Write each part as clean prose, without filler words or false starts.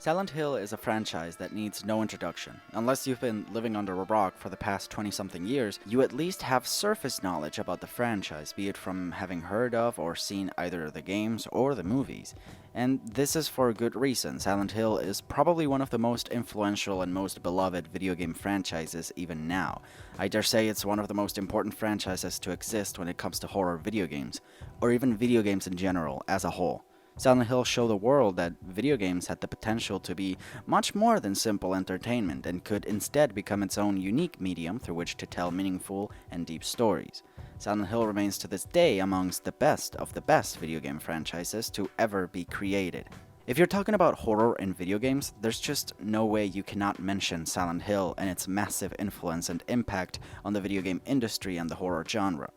Silent Hill is a franchise that needs no introduction. Unless you've been living under a rock for the past 20-something years, you at least have surface knowledge about the franchise, be it from having heard of or seen either the games or the movies. And this is for a good reason. Silent Hill is probably one of the most influential and most beloved video game franchises even now. I dare say it's one of the most important franchises to exist when it comes to horror video games, or even video games in general as a whole. Silent Hill showed the world that video games had the potential to be much more than simple entertainment and could instead become its own unique medium through which to tell meaningful and deep stories. Silent Hill remains to this day amongst the best of the best video game franchises to ever be created. If you're talking about horror in video games, there's just no way you cannot mention Silent Hill and its massive influence and impact on the video game industry and the horror genre.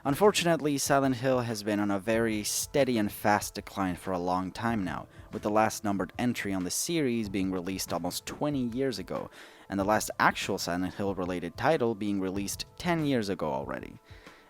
Unfortunately, Silent Hill has been on a very steady and fast decline for a long time now, with the last numbered entry on the series being released almost 20 years ago, and the last actual Silent Hill related title being released 10 years ago already.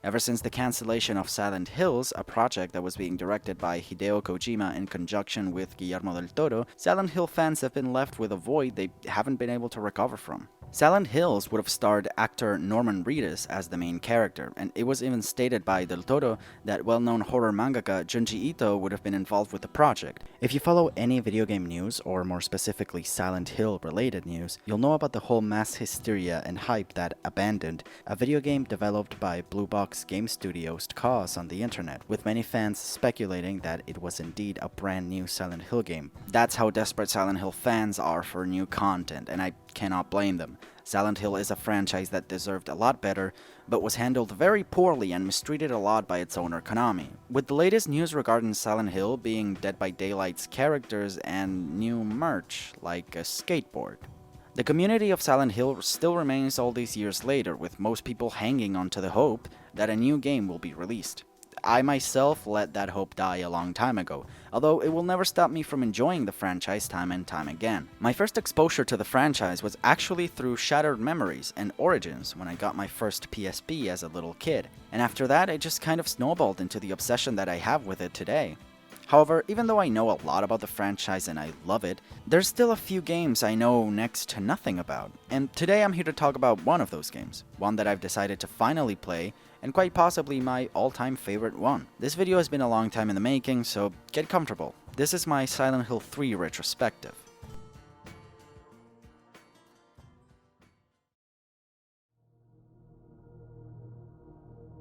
Ever since the cancellation of Silent Hills, a project that was being directed by Hideo Kojima in conjunction with Guillermo del Toro, Silent Hill fans have been left with a void they haven't been able to recover from. Silent Hills would have starred actor Norman Reedus as the main character, and it was even stated by Del Toro that well-known horror mangaka Junji Ito would have been involved with the project. If you follow any video game news, or more specifically Silent Hill related news, you'll know about the whole mass hysteria and hype that Abandoned, a video game developed by Blue Box Game Studios, caused on the internet, with many fans speculating that it was indeed a brand new Silent Hill game. That's how desperate Silent Hill fans are for new content, and I cannot blame them. Silent Hill is a franchise that deserved a lot better, but was handled very poorly and mistreated a lot by its owner Konami. With the latest news regarding Silent Hill being Dead by Daylight's characters and new merch, like a skateboard. The community of Silent Hill still remains all these years later, with most people hanging on to the hope that a new game will be released. I myself let that hope die a long time ago, although it will never stop me from enjoying the franchise time and time again. My first exposure to the franchise was actually through Shattered Memories and Origins when I got my first PSP as a little kid, and after that it just kind of snowballed into the obsession that I have with it today. However, even though I know a lot about the franchise and I love it, there's still a few games I know next to nothing about, and today I'm here to talk about one of those games, one that I've decided to finally play, and quite possibly my all-time favorite one. This video has been a long time in the making, so get comfortable. This is my Silent Hill 3 retrospective.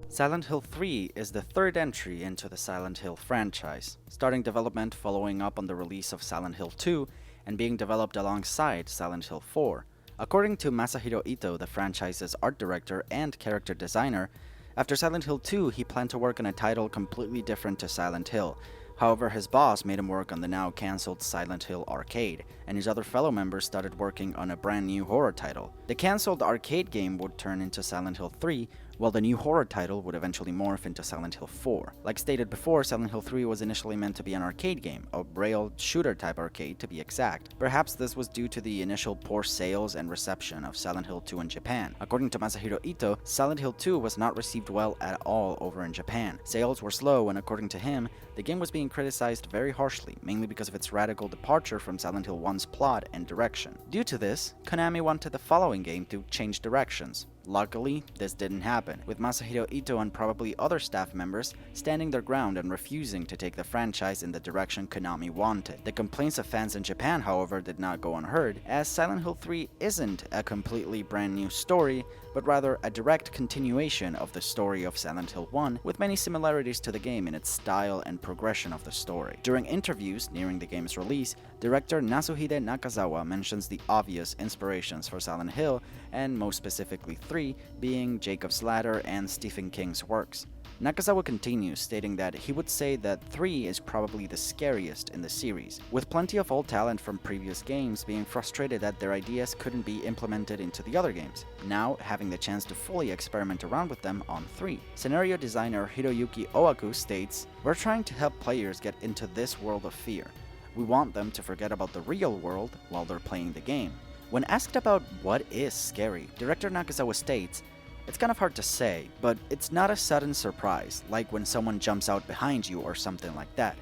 Silent Hill 3 is the third entry into the Silent Hill franchise, starting development following up on the release of Silent Hill 2 and being developed alongside Silent Hill 4. According to Masahiro Ito, the franchise's art director and character designer, after Silent Hill 2 he planned to work on a title completely different to Silent Hill. However, his boss made him work on the now cancelled Silent Hill Arcade, and his other fellow members started working on a brand new horror title. The cancelled arcade game would turn into Silent Hill 3, while the new horror title would eventually morph into Silent Hill 4. Like stated before, Silent Hill 3 was initially meant to be an arcade game, a rail shooter type arcade to be exact. Perhaps this was due to the initial poor sales and reception of Silent Hill 2 in Japan. According to Masahiro Ito, Silent Hill 2 was not received well at all over in Japan. Sales were slow, and according to him, the game was being criticized very harshly, mainly because of its radical departure from Silent Hill 1's plot and direction. Due to this, Konami wanted the following game to change directions. Luckily, this didn't happen, with Masahiro Ito and probably other staff members standing their ground and refusing to take the franchise in the direction Konami wanted. The complaints of fans in Japan, however, did not go unheard, as Silent Hill 3 isn't a completely brand new story, but rather a direct continuation of the story of Silent Hill 1, with many similarities to the game in its style and progression of the story. During interviews nearing the game's release, director Nasuhide Nakazawa mentions the obvious inspirations for Silent Hill, and most specifically 3, being Jacob's Ladder and Stephen King's works. Nakazawa continues, stating that he would say that 3 is probably the scariest in the series, with plenty of old talent from previous games being frustrated that their ideas couldn't be implemented into the other games, now having the chance to fully experiment around with them on 3. Scenario designer Hiroyuki Owaku states, "We're trying to help players get into this world of fear. We want them to forget about the real world while they're playing the game." When asked about what is scary, director Nakazawa states, "It's kind of hard to say, but it's not a sudden surprise, like when someone jumps out behind you or something like that.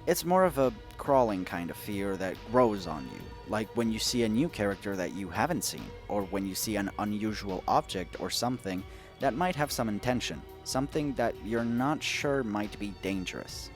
It's more of a crawling kind of fear that grows on you, like when you see a new character that you haven't seen, or when you see an unusual object or something that might have some intention, something that you're not sure might be dangerous.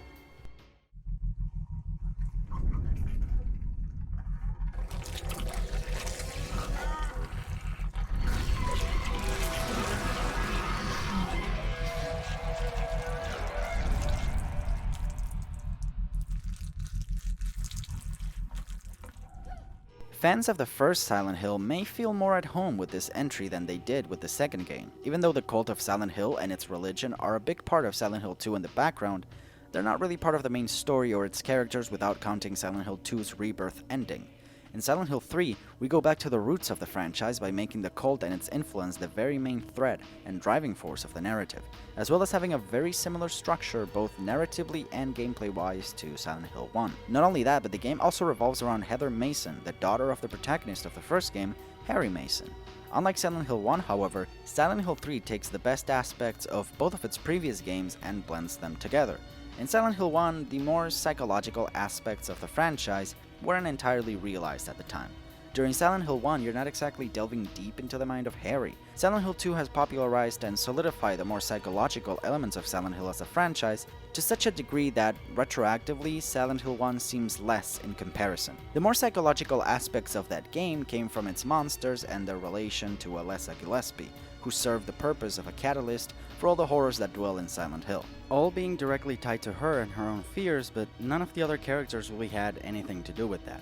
Fans of the first Silent Hill may feel more at home with this entry than they did with the second game. Even though the cult of Silent Hill and its religion are a big part of Silent Hill 2 in the background, they're not really part of the main story or its characters without counting Silent Hill 2's rebirth ending. In Silent Hill 3, we go back to the roots of the franchise by making the cult and its influence the very main thread and driving force of the narrative, as well as having a very similar structure both narratively and gameplay-wise to Silent Hill 1. Not only that, but the game also revolves around Heather Mason, the daughter of the protagonist of the first game, Harry Mason. Unlike Silent Hill 1, however, Silent Hill 3 takes the best aspects of both of its previous games and blends them together. In Silent Hill 1, the more psychological aspects of the franchise weren't entirely realized at the time. During Silent Hill 1, you're not exactly delving deep into the mind of Harry. Silent Hill 2 has popularized and solidified the more psychological elements of Silent Hill as a franchise to such a degree that, retroactively, Silent Hill 1 seems less in comparison. The more psychological aspects of that game came from its monsters and their relation to Alessa Gillespie, who served the purpose of a catalyst for all the horrors that dwell in Silent Hill. All being directly tied to her and her own fears, but none of the other characters really had anything to do with that.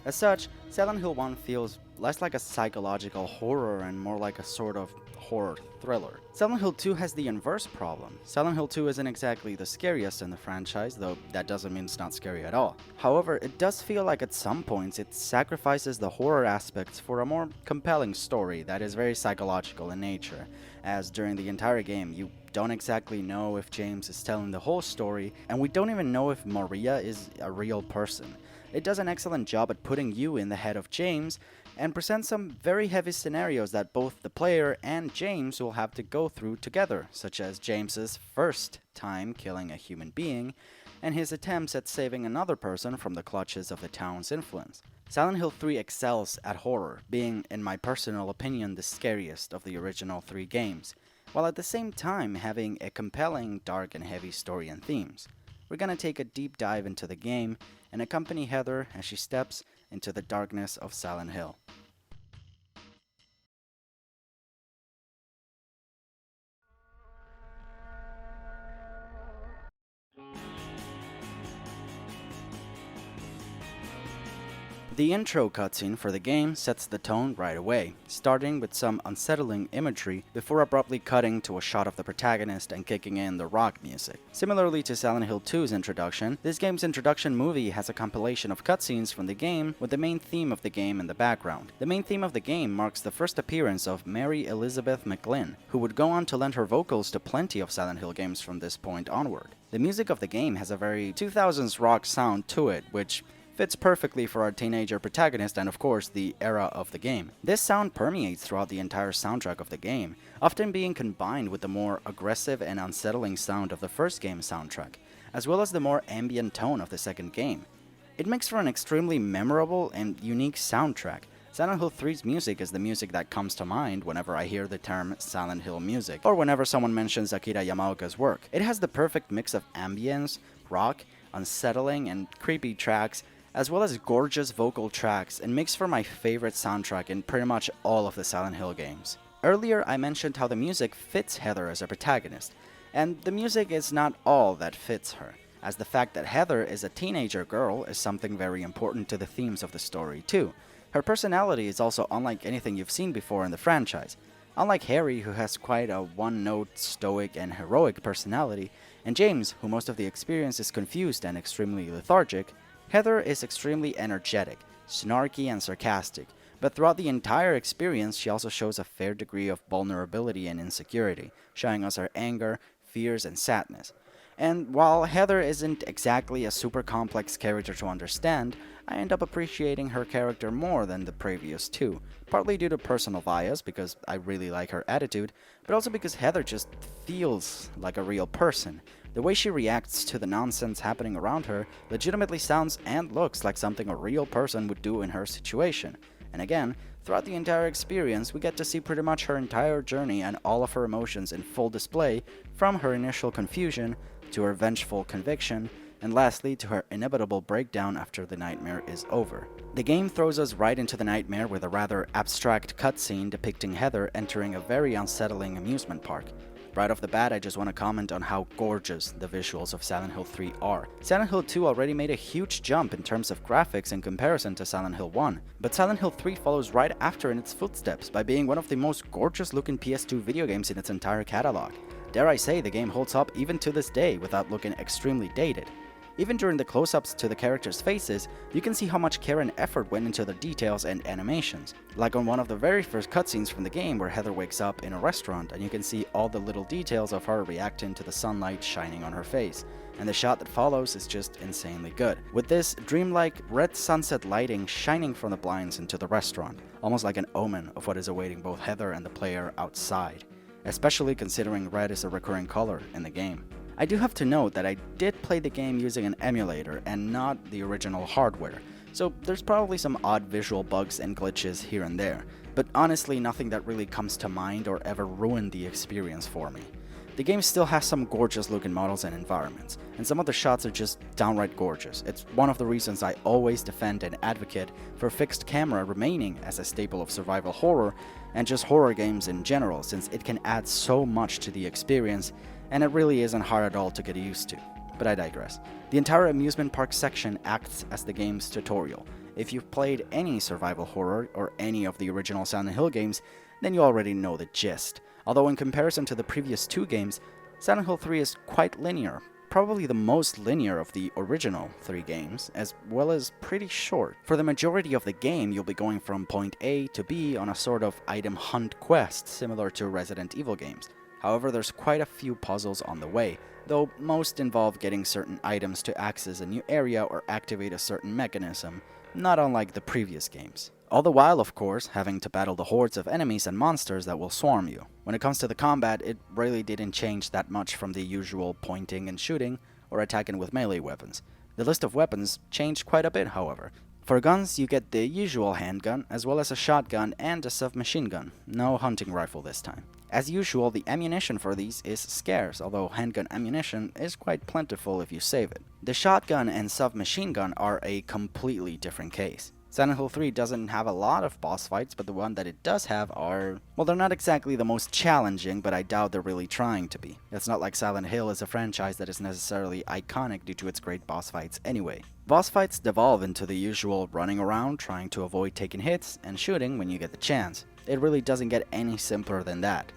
As such, Silent Hill 1 feels less like a psychological horror and more like a sort of horror thriller. Silent Hill 2 has the inverse problem. Silent Hill 2 isn't exactly the scariest in the franchise, though that doesn't mean it's not scary at all. However, it does feel like at some points it sacrifices the horror aspects for a more compelling story that is very psychological in nature, as during the entire game you don't exactly know if James is telling the whole story, and we don't even know if Maria is a real person. It does an excellent job at putting you in the head of James, and presents some very heavy scenarios that both the player and James will have to go through together, such as James's first time killing a human being, and his attempts at saving another person from the clutches of the town's influence. Silent Hill 3 excels at horror, being, in my personal opinion, the scariest of the original 3 games, while at the same time having a compelling, dark, and heavy story and themes. We're gonna take a deep dive into the game and accompany Heather as she steps into the darkness of Silent Hill. The intro cutscene for the game sets the tone right away, starting with some unsettling imagery before abruptly cutting to a shot of the protagonist and kicking in the rock music. Similarly to Silent Hill 2's introduction, this game's introduction movie has a compilation of cutscenes from the game with the main theme of the game in the background. The main theme of the game marks the first appearance of Mary Elizabeth McGlynn, who would go on to lend her vocals to plenty of Silent Hill games from this point onward. The music of the game has a very 2000s rock sound to it, which fits perfectly for our teenager protagonist and of course the era of the game. This sound permeates throughout the entire soundtrack of the game, often being combined with the more aggressive and unsettling sound of the first game's soundtrack, as well as the more ambient tone of the second game. It makes for an extremely memorable and unique soundtrack. Silent Hill 3's music is the music that comes to mind whenever I hear the term Silent Hill music, or whenever someone mentions Akira Yamaoka's work. It has the perfect mix of ambience, rock, unsettling, and creepy tracks, as well as gorgeous vocal tracks, and makes for my favorite soundtrack in pretty much all of the Silent Hill games. Earlier I mentioned how the music fits Heather as a protagonist, and the music is not all that fits her, as the fact that Heather is a teenager girl is something very important to the themes of the story too. Her personality is also unlike anything you've seen before in the franchise. Unlike Harry, who has quite a one-note, stoic, and heroic personality, and James, who most of the experience is confused and extremely lethargic, Heather is extremely energetic, snarky, and sarcastic, but throughout the entire experience she also shows a fair degree of vulnerability and insecurity, showing us her anger, fears, and sadness. And while Heather isn't exactly a super complex character to understand, I end up appreciating her character more than the previous two, partly due to personal bias because I really like her attitude, but also because Heather just feels like a real person, The way she reacts to the nonsense happening around her legitimately sounds and looks like something a real person would do in her situation. And again, throughout the entire experience, we get to see pretty much her entire journey and all of her emotions in full display, from her initial confusion to her vengeful conviction, and lastly to her inevitable breakdown after the nightmare is over. The game throws us right into the nightmare with a rather abstract cutscene depicting Heather entering a very unsettling amusement park. Right off the bat, I just want to comment on how gorgeous the visuals of Silent Hill 3 are. Silent Hill 2 already made a huge jump in terms of graphics in comparison to Silent Hill 1, but Silent Hill 3 follows right after in its footsteps by being one of the most gorgeous looking PS2 video games in its entire catalog. Dare I say, the game holds up even to this day without looking extremely dated. Even during the close-ups to the characters' faces, you can see how much care and effort went into the details and animations. Like on one of the very first cutscenes from the game where Heather wakes up in a restaurant and you can see all the little details of her reacting to the sunlight shining on her face. And the shot that follows is just insanely good, with this dreamlike red sunset lighting shining from the blinds into the restaurant, almost like an omen of what is awaiting both Heather and the player outside, especially considering red is a recurring color in the game. I do have to note that I did play the game using an emulator and not the original hardware, so there's probably some odd visual bugs and glitches here and there, but honestly nothing that really comes to mind or ever ruined the experience for me. The game still has some gorgeous looking models and environments, and some of the shots are just downright gorgeous. It's one of the reasons I always defend and advocate for fixed camera remaining as a staple of survival horror and just horror games in general, since it can add so much to the experience and it really isn't hard at all to get used to. But I digress. The entire amusement park section acts as the game's tutorial. If you've played any survival horror or any of the original Silent Hill games, then you already know the gist. Although in comparison to the previous two games, Silent Hill 3 is quite linear, probably the most linear of the original 3 games, as well as pretty short. For the majority of the game, you'll be going from point A to B on a sort of item hunt quest similar to Resident Evil games. However, there's quite a few puzzles on the way, though most involve getting certain items to access a new area or activate a certain mechanism, not unlike the previous games. All the while, of course, having to battle the hordes of enemies and monsters that will swarm you. When it comes to the combat, it really didn't change that much from the usual pointing and shooting, or attacking with melee weapons. The list of weapons changed quite a bit, however. For guns, you get the usual handgun, as well as a shotgun and a submachine gun. No hunting rifle this time. As usual, the ammunition for these is scarce, although handgun ammunition is quite plentiful if you save it. The shotgun and submachine gun are a completely different case. Silent Hill 3 doesn't have a lot of boss fights, but the one that it does have are, well, they're not exactly the most challenging, but I doubt they're really trying to be. It's not like Silent Hill is a franchise that is necessarily iconic due to its great boss fights anyway. Boss fights devolve into the usual running around, trying to avoid taking hits, and shooting when you get the chance. It really doesn't get any simpler than that,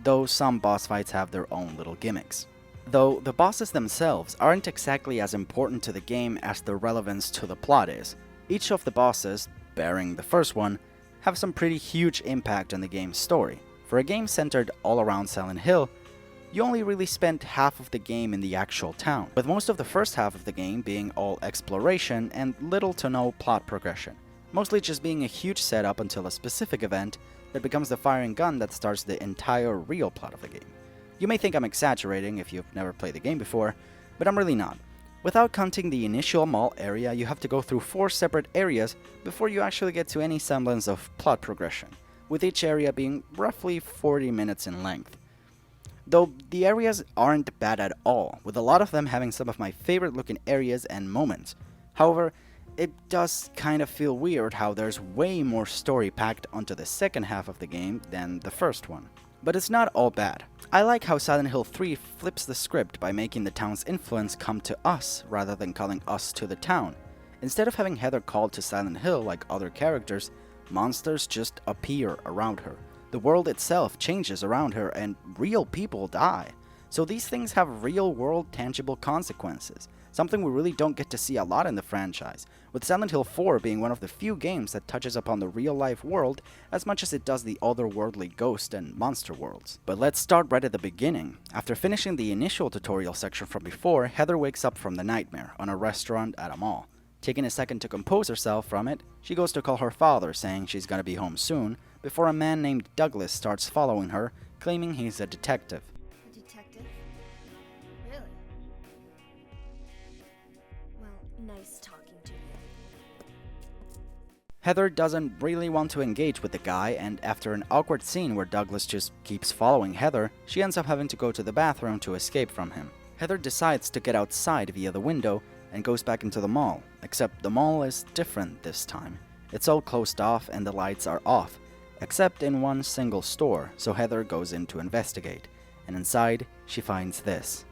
though some boss fights have their own little gimmicks. Though the bosses themselves aren't exactly as important to the game as their relevance to the plot is. Each of the bosses, barring the first one, have some pretty huge impact on the game's story. For a game centered all around Silent Hill, you only really spent half of the game in the actual town, with most of the first half of the game being all exploration and little to no plot progression, mostly just being a huge setup until a specific event that becomes the firing gun that starts the entire real plot of the game. You may think I'm exaggerating if you've never played the game before, but I'm really not. Without counting the initial mall area, you have to go through 4 separate areas before you actually get to any semblance of plot progression, with each area being roughly 40 minutes in length. Though the areas aren't bad at all, with a lot of them having some of my favorite looking areas and moments. However, it does kind of feel weird how there's way more story packed onto the second half of the game than the first one. But it's not all bad. I like how Silent Hill 3 flips the script by making the town's influence come to us rather than calling us to the town. Instead of having Heather called to Silent Hill like other characters, monsters just appear around her. The world itself changes around her and real people die. So these things have real-world tangible consequences, something we really don't get to see a lot in the franchise, with Silent Hill 4 being one of the few games that touches upon the real-life world as much as it does the otherworldly ghost and monster worlds. But let's start right at the beginning. After finishing the initial tutorial section from before, Heather wakes up from the nightmare on a restaurant at a mall. Taking a second to compose herself from it, she goes to call her father, saying she's gonna be home soon, before a man named Douglas starts following her, claiming he's a detective. A detective? Really? Nice talking to you. Heather doesn't really want to engage with the guy, and after an awkward scene where Douglas just keeps following Heather, she ends up having to go to the bathroom to escape from him. Heather decides to get outside via the window and goes back into the mall, except the mall is different this time. It's all closed off and the lights are off, except in one single store, so Heather goes in to investigate, and inside she finds this.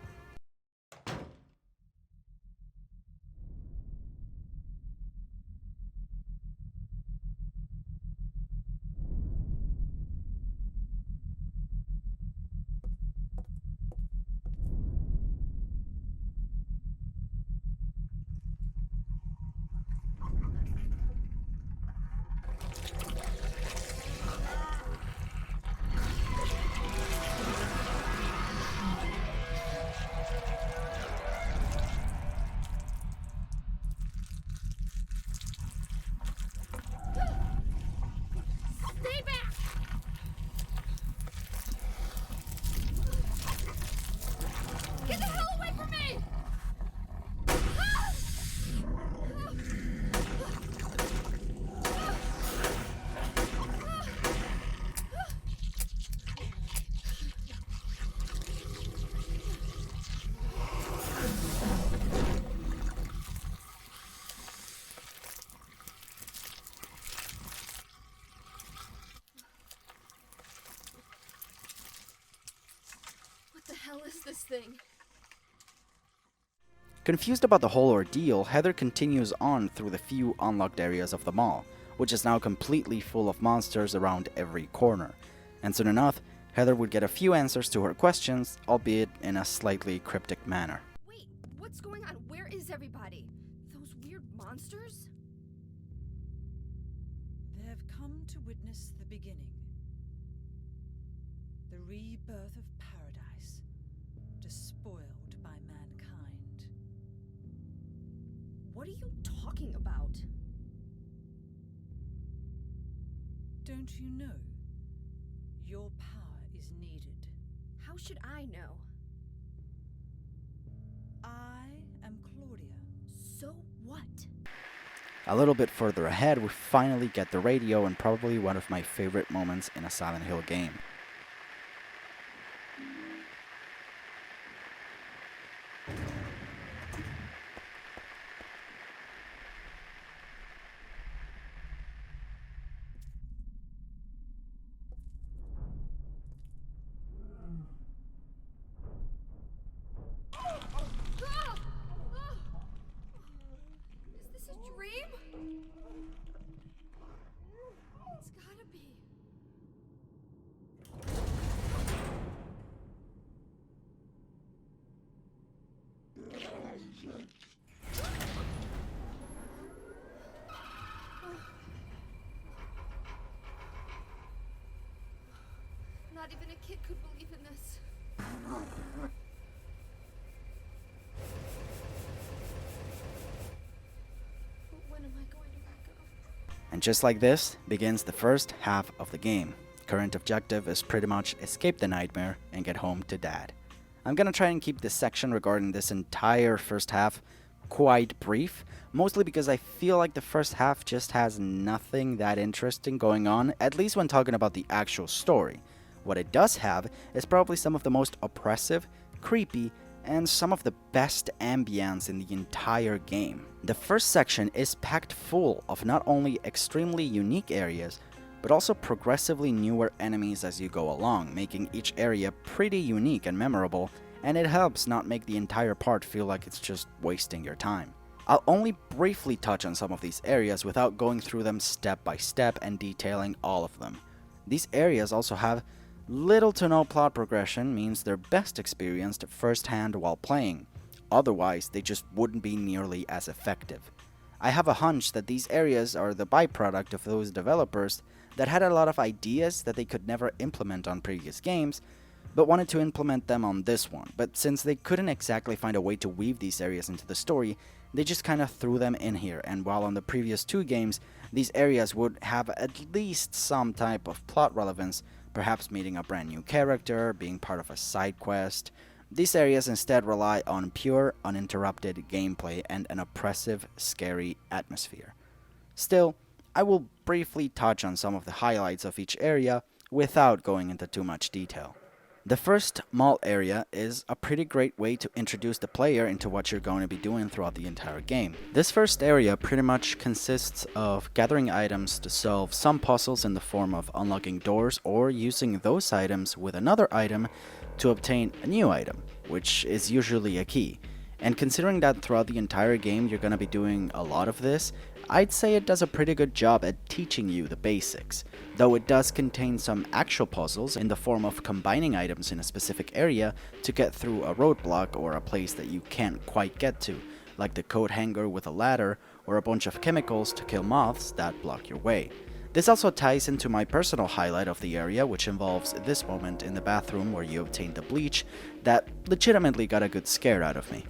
Stay back! Get the hell away from me! What the hell is this thing? Confused about the whole ordeal, Heather continues on through the few unlocked areas of the mall, which is now completely full of monsters around every corner. And soon enough, Heather would get a few answers to her questions, albeit in a slightly cryptic manner. Wait, what's going on? Where is everybody? Those weird monsters? They have come to witness the beginning. The rebirth of paradise, despoiled by mankind. What are you talking about? Don't you know? Your power is needed. How should I know? I am Claudia. So what? A little bit further ahead, we finally get the radio and probably one of my favorite moments in a Silent Hill game. Is this a dream? It's gotta be. Not even a kid could believe in this. But when am I going to wake up? And just like this begins the first half of the game. Current objective is pretty much escape the nightmare and get home to Dad. I'm gonna try and keep this section regarding this entire first half quite brief, mostly because I feel like the first half just has nothing that interesting going on, at least when talking about the actual story. What it does have is probably some of the most oppressive, creepy, and some of the best ambience in the entire game. The first section is packed full of not only extremely unique areas, but also progressively newer enemies as you go along, making each area pretty unique and memorable, and it helps not make the entire part feel like it's just wasting your time. I'll only briefly touch on some of these areas without going through them step by step and detailing all of them. These areas also have little to no plot progression, means they're best experienced firsthand while playing, otherwise they just wouldn't be nearly as effective. I have a hunch that these areas are the byproduct of those developers that had a lot of ideas that they could never implement on previous games, but wanted to implement them on this one. But since they couldn't exactly find a way to weave these areas into the story, they just kind of threw them in here, and while on the previous two games, these areas would have at least some type of plot relevance, perhaps meeting a brand new character, being part of a side quest, These areas instead rely on pure, uninterrupted gameplay and an oppressive, scary atmosphere. Still, I will briefly touch on some of the highlights of each area without going into too much detail. The first mall area is a pretty great way to introduce the player into what you're going to be doing throughout the entire game. This first area pretty much consists of gathering items to solve some puzzles in the form of unlocking doors or using those items with another item to obtain a new item, which is usually a key. And considering that throughout the entire game you're going to be doing a lot of this, I'd say it does a pretty good job at teaching you the basics, though it does contain some actual puzzles in the form of combining items in a specific area to get through a roadblock or a place that you can't quite get to, like the coat hanger with a ladder or a bunch of chemicals to kill moths that block your way. This also ties into my personal highlight of the area, which involves this moment in the bathroom where you obtain the bleach that legitimately got a good scare out of me.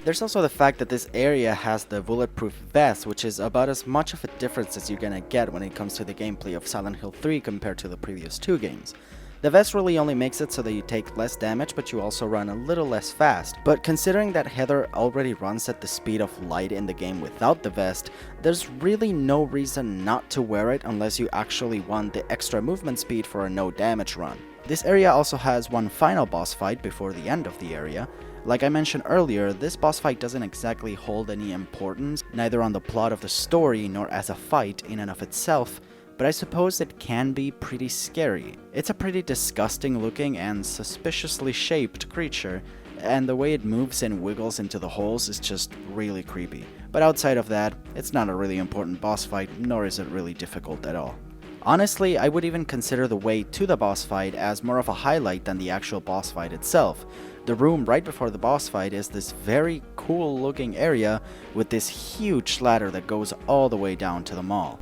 There's also the fact that this area has the bulletproof vest, which is about as much of a difference as you're gonna get when it comes to the gameplay of Silent Hill 3 compared to the previous two games. The vest really only makes it so that you take less damage, but you also run a little less fast. But considering that Heather already runs at the speed of light in the game without the vest, there's really no reason not to wear it unless you actually want the extra movement speed for a no damage run. This area also has one final boss fight before the end of the area. Like I mentioned earlier, this boss fight doesn't exactly hold any importance, neither on the plot of the story nor as a fight in and of itself, but I suppose it can be pretty scary. It's a pretty disgusting looking and suspiciously shaped creature, and the way it moves and wiggles into the holes is just really creepy. But outside of that, it's not a really important boss fight, nor is it really difficult at all. Honestly, I would even consider the way to the boss fight as more of a highlight than the actual boss fight itself. The room right before the boss fight is this very cool looking area with this huge ladder that goes all the way down to the mall.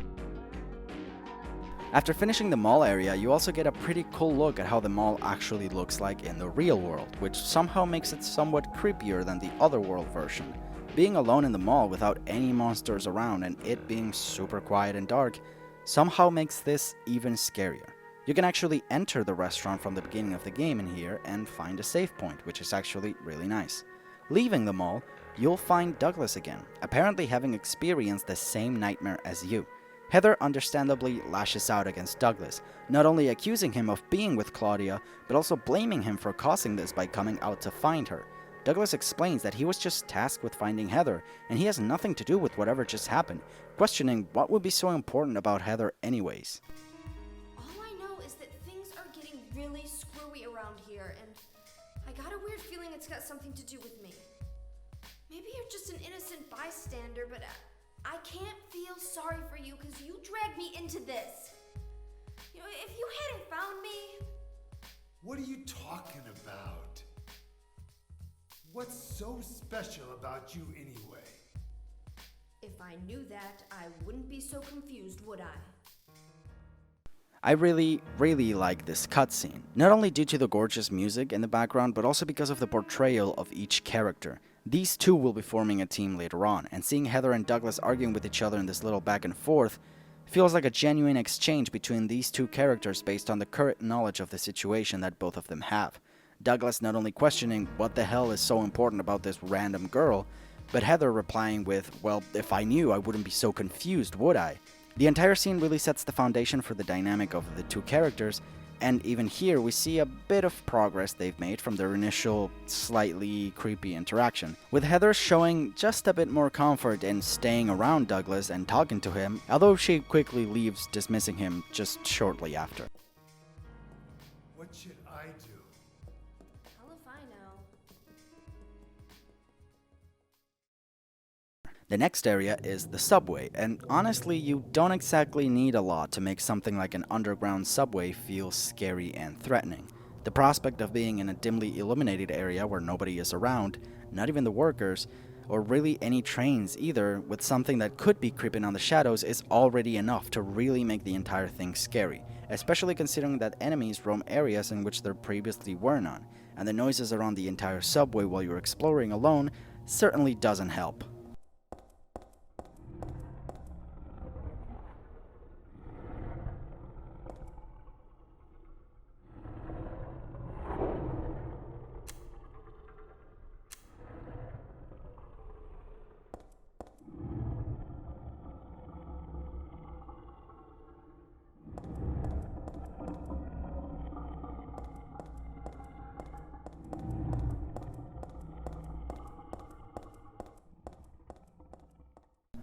After finishing the mall area, you also get a pretty cool look at how the mall actually looks like in the real world, which somehow makes it somewhat creepier than the otherworld version. Being alone in the mall without any monsters around and it being super quiet and dark somehow makes this even scarier. You can actually enter the restaurant from the beginning of the game in here and find a save point, which is actually really nice. Leaving the mall, you'll find Douglas again, apparently having experienced the same nightmare as you. Heather understandably lashes out against Douglas, not only accusing him of being with Claudia, but also blaming him for causing this by coming out to find her. Douglas explains that he was just tasked with finding Heather, and he has nothing to do with whatever just happened, questioning what would be so important about Heather anyways. All I know is that things are getting really screwy around here, and I got a weird feeling it's got something to do with me. Maybe you're just an innocent bystander, but I can't feel sorry for you because you dragged me into this. You know, if you hadn't found me... What are you talking about? What's so special about you anyway? If I knew that, I wouldn't be so confused, would I? I really like this cutscene, not only due to the gorgeous music in the background, but also because of the portrayal of each character. These two will be forming a team later on, and seeing Heather and Douglas arguing with each other in this little back and forth feels like a genuine exchange between these two characters based on the current knowledge of the situation that both of them have. Douglas not only questioning what the hell is so important about this random girl, but Heather replying with, well, if I knew, I wouldn't be so confused, would I? The entire scene really sets the foundation for the dynamic of the two characters, and even here we see a bit of progress they've made from their initial slightly creepy interaction, with Heather showing just a bit more comfort in staying around Douglas and talking to him, although she quickly leaves, dismissing him just shortly after. What should I do? Hell if I know. The next area is the subway, and honestly, you don't exactly need a lot to make something like an underground subway feel scary and threatening. The prospect of being in a dimly illuminated area where nobody is around, not even the workers, or really any trains either, with something that could be creeping on the shadows is already enough to really make the entire thing scary, especially considering that enemies roam areas in which there previously were none, and the noises around the entire subway while you're exploring alone certainly doesn't help.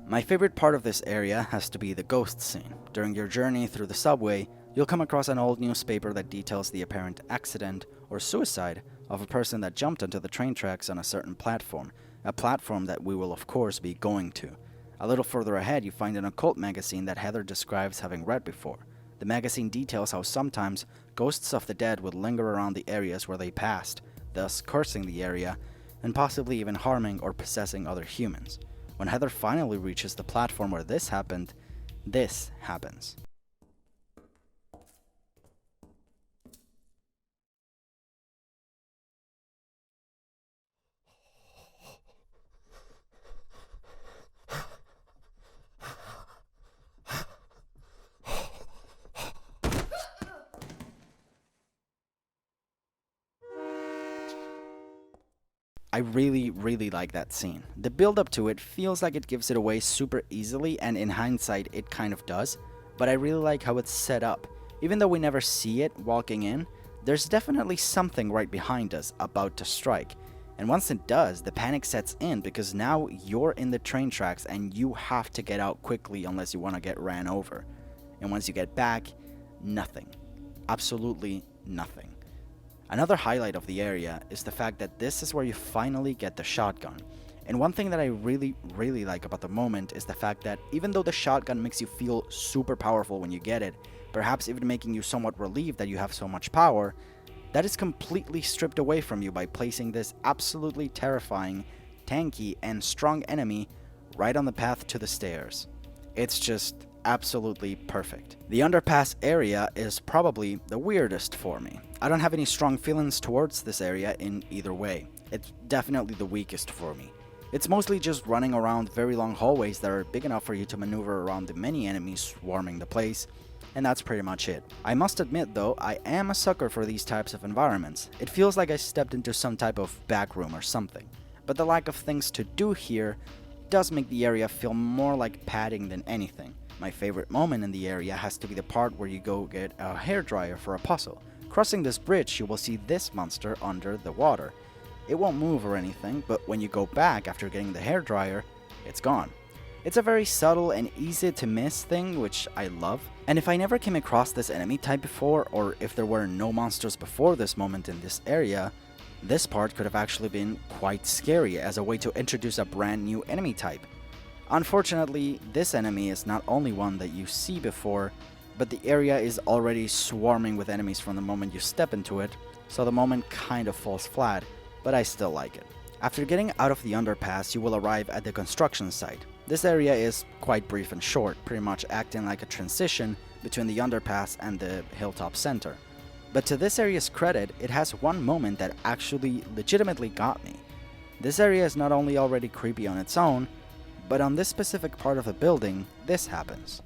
My favorite part of this area has to be the ghost scene. During your journey through the subway, you'll come across an old newspaper that details the apparent accident or suicide of a person that jumped onto the train tracks on a certain platform, a platform that we will of course be going to. A little further ahead, you find an occult magazine that Heather describes having read before. The magazine details how sometimes ghosts of the dead would linger around the areas where they passed, thus cursing the area, and possibly even harming or possessing other humans. When Heather finally reaches the platform where this happened, this happens. I really like that scene. The build up to it feels like it gives it away super easily, and in hindsight it kind of does, but I really like how it's set up. Even though we never see it walking in, there's definitely something right behind us about to strike. And once it does, the panic sets in because now you're in the train tracks and you have to get out quickly unless you want to get ran over. And once you get back, nothing. Absolutely nothing. Another highlight of the area is the fact that this is where you finally get the shotgun. And one thing that I really like about the moment is the fact that even though the shotgun makes you feel super powerful when you get it, perhaps even making you somewhat relieved that you have so much power, that is completely stripped away from you by placing this absolutely terrifying, tanky, and strong enemy right on the path to the stairs. It's just absolutely perfect. The underpass area is probably the weirdest for me. I don't have any strong feelings towards this area in either way. It's definitely the weakest for me. It's mostly just running around very long hallways that are big enough for you to maneuver around the many enemies swarming the place, and that's pretty much it. I must admit though, I am a sucker for these types of environments. It feels like I stepped into some type of back room or something. But the lack of things to do here does make the area feel more like padding than anything. My favorite moment in the area has to be the part where you go get a hairdryer for a puzzle. Crossing this bridge, you will see this monster under the water. It won't move or anything, but when you go back after getting the hairdryer, it's gone. It's a very subtle and easy to miss thing, which I love. And if I never came across this enemy type before, or if there were no monsters before this moment in this area, this part could have actually been quite scary as a way to introduce a brand new enemy type. Unfortunately, this enemy is not only one that you see before, but the area is already swarming with enemies from the moment you step into it, so the moment kind of falls flat, but I still like it. After getting out of the underpass, you will arrive at the construction site. This area is quite brief and short, pretty much acting like a transition between the underpass and the hilltop center. But to this area's credit, it has one moment that actually legitimately got me. This area is not only already creepy on its own, but on this specific part of the building, this happens.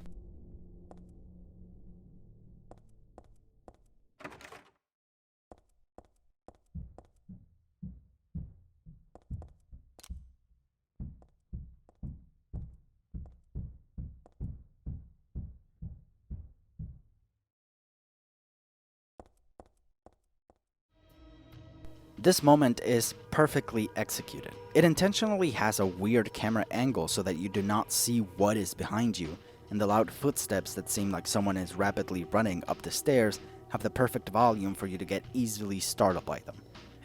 This moment is perfectly executed. It intentionally has a weird camera angle so that you do not see what is behind you, and the loud footsteps that seem like someone is rapidly running up the stairs have the perfect volume for you to get easily startled by them.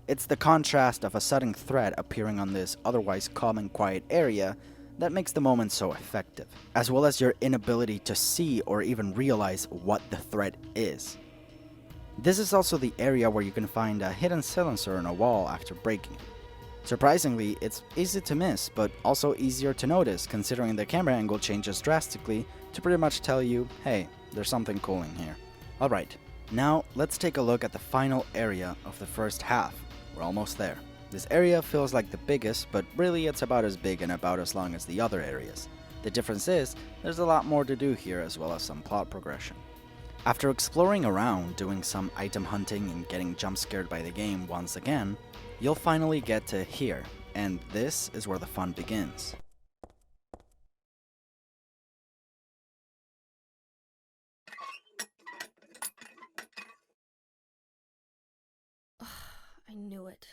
It's the contrast of a sudden threat appearing on this otherwise calm and quiet area that makes the moment so effective, as well as your inability to see or even realize what the threat is. This is also the area where you can find a hidden silencer on a wall after breaking it. Surprisingly, it's easy to miss, but also easier to notice considering the camera angle changes drastically to pretty much tell you, hey, there's something cool in here. Alright, now let's take a look at the final area of the first half. We're almost there. This area feels like the biggest, but really it's about as big and about as long as the other areas. The difference is, there's a lot more to do here as well as some plot progression. After exploring around, doing some item hunting and getting jump scared by the game once again, you'll finally get to here, and this is where the fun begins. I knew it.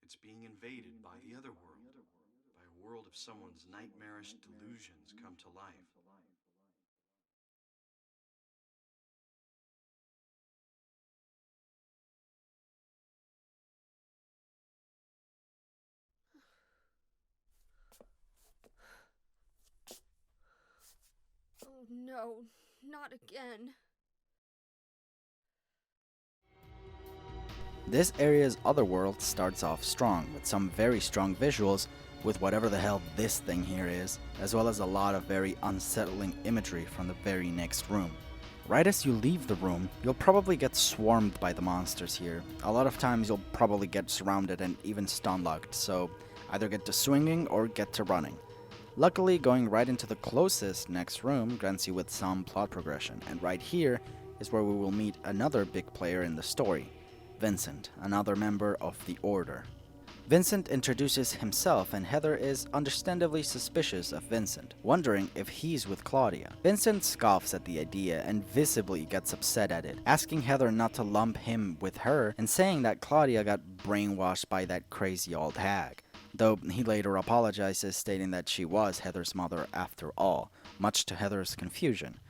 It's being invaded by the other world, by a world of someone's nightmarish delusions come to life. Oh no, not again. This area's other world starts off strong, with some very strong visuals with whatever the hell this thing here is, as well as a lot of very unsettling imagery from the very next room. Right as you leave the room, you'll probably get swarmed by the monsters here. A lot of times you'll probably get surrounded and even stun-locked, so either get to swinging or get to running. Luckily, going right into the closest next room grants you with some plot progression, and right here is where we will meet another big player in the story, Vincent, another member of the Order. Vincent introduces himself and Heather is understandably suspicious of Vincent, wondering if he's with Claudia. Vincent scoffs at the idea and visibly gets upset at it, asking Heather not to lump him with her and saying that Claudia got brainwashed by that crazy old hag. Though he later apologizes, stating that she was Heather's mother after all, much to Heather's confusion.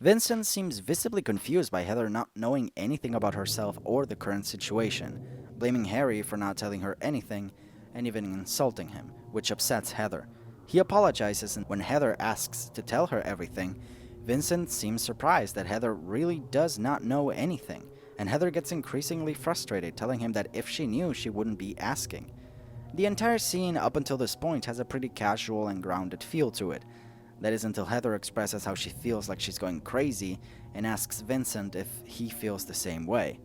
Vincent seems visibly confused by Heather not knowing anything about herself or the current situation, blaming Harry for not telling her anything, and even insulting him, which upsets Heather. He apologizes, and when Heather asks to tell her everything, Vincent seems surprised that Heather really does not know anything, and Heather gets increasingly frustrated, telling him that if she knew, she wouldn't be asking. The entire scene up until this point has a pretty casual and grounded feel to it. That is until Heather expresses how she feels like she's going crazy and asks Vincent if he feels the same way.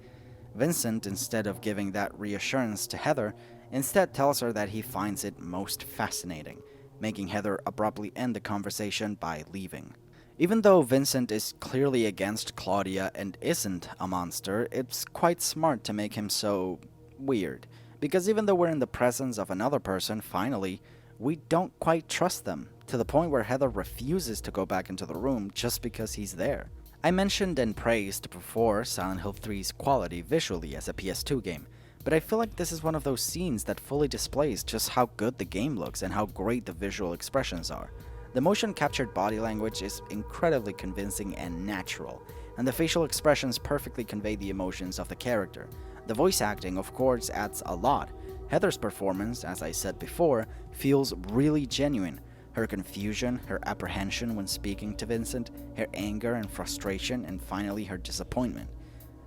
Vincent, instead of giving that reassurance to Heather, instead tells her that he finds it most fascinating, making Heather abruptly end the conversation by leaving. Even though Vincent is clearly against Claudia and isn't a monster, it's quite smart to make him so weird. Because even though we're in the presence of another person, finally, we don't quite trust them, to the point where Heather refuses to go back into the room just because he's there. I mentioned and praised before Silent Hill 3's quality visually as a PS2 game, but I feel like this is one of those scenes that fully displays just how good the game looks and how great the visual expressions are. The motion captured body language is incredibly convincing and natural, and the facial expressions perfectly convey the emotions of the character. The voice acting, of course, adds a lot. Heather's performance, as I said before, feels really genuine. Her confusion, her apprehension when speaking to Vincent, her anger and frustration, and finally her disappointment.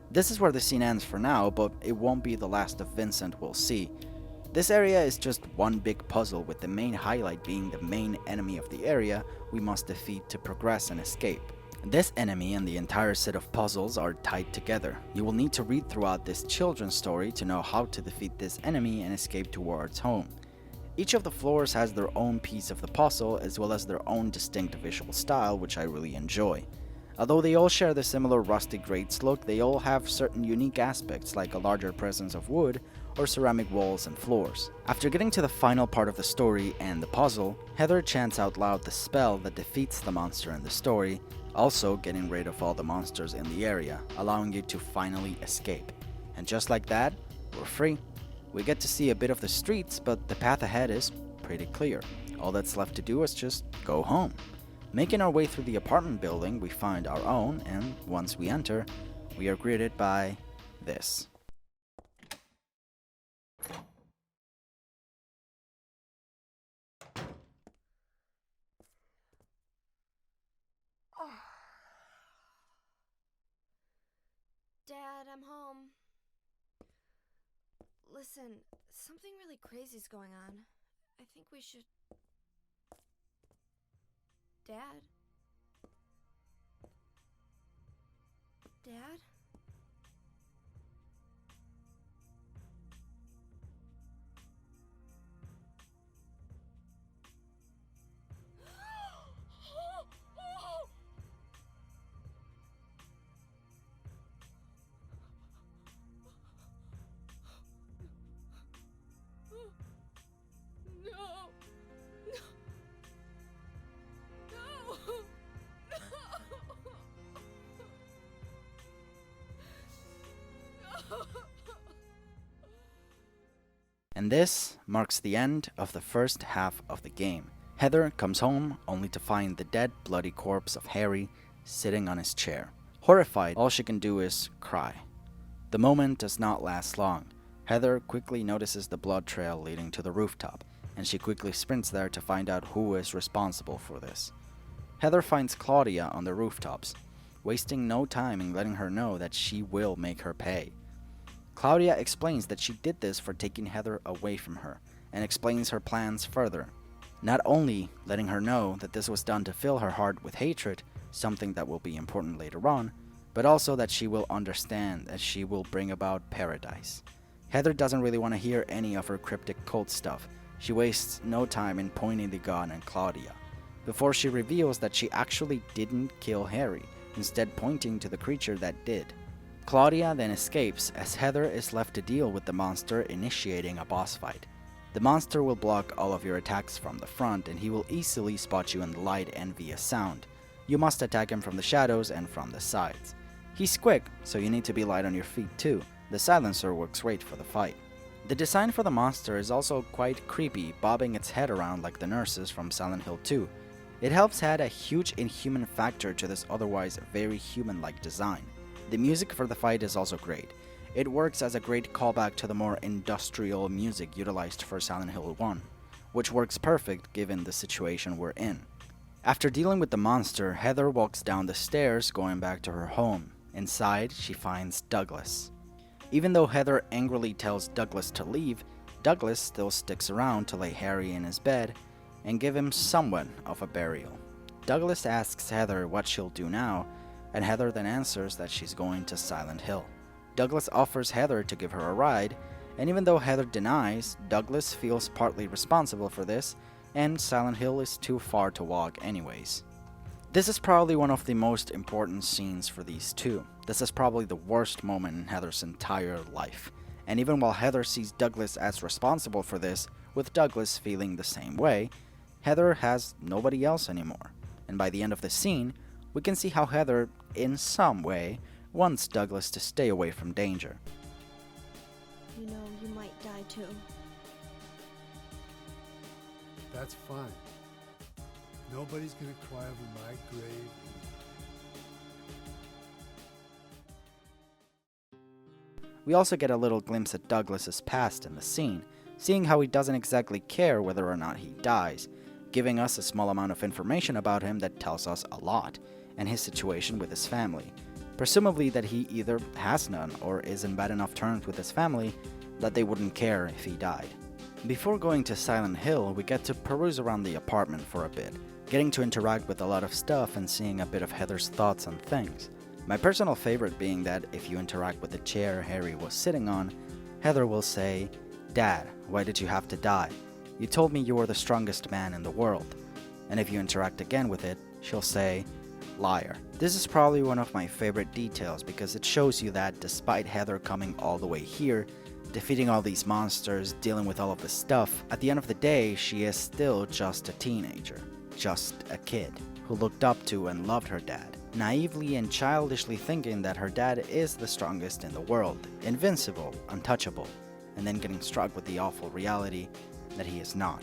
This is where the scene ends for now, but it won't be the last of Vincent we'll see. This area is just one big puzzle, with the main highlight being the main enemy of the area we must defeat to progress and escape. This enemy and the entire set of puzzles are tied together. You will need to read throughout this children's story to know how to defeat this enemy and escape towards home. Each of the floors has their own piece of the puzzle as well as their own distinct visual style, which I really enjoy. Although they all share the similar rusty grates look, they all have certain unique aspects like a larger presence of wood or ceramic walls and floors. After getting to the final part of the story and the puzzle, Heather chants out loud the spell that defeats the monster in the story, also getting rid of all the monsters in the area, allowing you to finally escape. And just like that, we're free. We get to see a bit of the streets, but the path ahead is pretty clear. All that's left to do is just go home. Making our way through the apartment building, we find our own, and once we enter, we are greeted by this. Dad, I'm home. Listen, something really crazy's going on. I think we should... Dad? Dad? And this marks the end of the first half of the game. Heather comes home only to find the dead, bloody corpse of Harry sitting on his chair. Horrified, all she can do is cry. The moment does not last long. Heather quickly notices the blood trail leading to the rooftop, and she quickly sprints there to find out who is responsible for this. Heather finds Claudia on the rooftops, wasting no time in letting her know that she will make her pay. Claudia explains that she did this for taking Heather away from her, and explains her plans further. Not only letting her know that this was done to fill her heart with hatred, something that will be important later on, but also that she will understand that she will bring about paradise. Heather doesn't really want to hear any of her cryptic cult stuff. She wastes no time in pointing the gun at Claudia, before she reveals that she actually didn't kill Harry, instead pointing to the creature that did. Claudia then escapes as Heather is left to deal with the monster, initiating a boss fight. The monster will block all of your attacks from the front, and he will easily spot you in the light and via sound. You must attack him from the shadows and from the sides. He's quick, so you need to be light on your feet too. The silencer works great for the fight. The design for the monster is also quite creepy, bobbing its head around like the nurses from Silent Hill 2. It helps add a huge inhuman factor to this otherwise very human-like design. The music for the fight is also great. It works as a great callback to the more industrial music utilized for Silent Hill 1, which works perfect given the situation we're in. After dealing with the monster, Heather walks down the stairs going back to her home. Inside, she finds Douglas. Even though Heather angrily tells Douglas to leave, Douglas still sticks around to lay Harry in his bed and give him somewhat of a burial. Douglas asks Heather what she'll do now, and Heather then answers that she's going to Silent Hill. Douglas offers Heather to give her a ride, and even though Heather denies, Douglas feels partly responsible for this, and Silent Hill is too far to walk anyways. This is probably one of the most important scenes for these two. This is probably the worst moment in Heather's entire life, and even while Heather sees Douglas as responsible for this, with Douglas feeling the same way, Heather has nobody else anymore, and by the end of the scene, we can see how Heather, in some way, wants Douglas to stay away from danger. You know, you might die too. That's fine. Nobody's gonna cry over my grave. We also get a little glimpse at Douglas's past in the scene, seeing how he doesn't exactly care whether or not he dies, giving us a small amount of information about him that tells us a lot, and his situation with his family. Presumably that he either has none or is in bad enough terms with his family that they wouldn't care if he died. Before going to Silent Hill, we get to peruse around the apartment for a bit, getting to interact with a lot of stuff and seeing a bit of Heather's thoughts on things. My personal favorite being that if you interact with the chair Harry was sitting on, Heather will say, "Dad, why did you have to die? You told me you were the strongest man in the world." And if you interact again with it, she'll say, liar. This is probably one of my favorite details because it shows you that despite Heather coming all the way here, defeating all these monsters, dealing with all of this stuff, at the end of the day, she is still just a teenager. Just a kid who looked up to and loved her dad, naively and childishly thinking that her dad is the strongest in the world, invincible, untouchable, and then getting struck with the awful reality that he is not,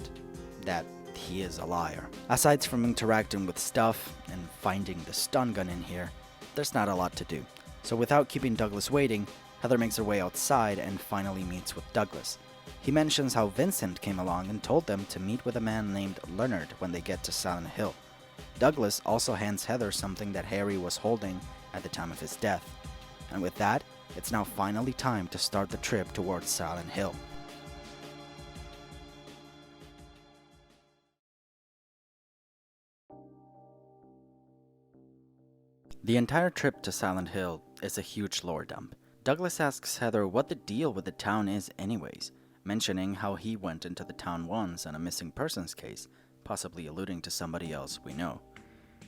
that he is a liar. Aside from interacting with stuff and finding the stun gun in here, there's not a lot to do. So without keeping Douglas waiting, Heather makes her way outside and finally meets with Douglas. He mentions how Vincent came along and told them to meet with a man named Leonard when they get to Silent Hill. Douglas also hands Heather something that Harry was holding at the time of his death. And with that, it's now finally time to start the trip towards Silent Hill. The entire trip to Silent Hill is a huge lore dump. Douglas asks Heather what the deal with the town is anyways, mentioning how he went into the town once on a missing persons case, possibly alluding to somebody else we know.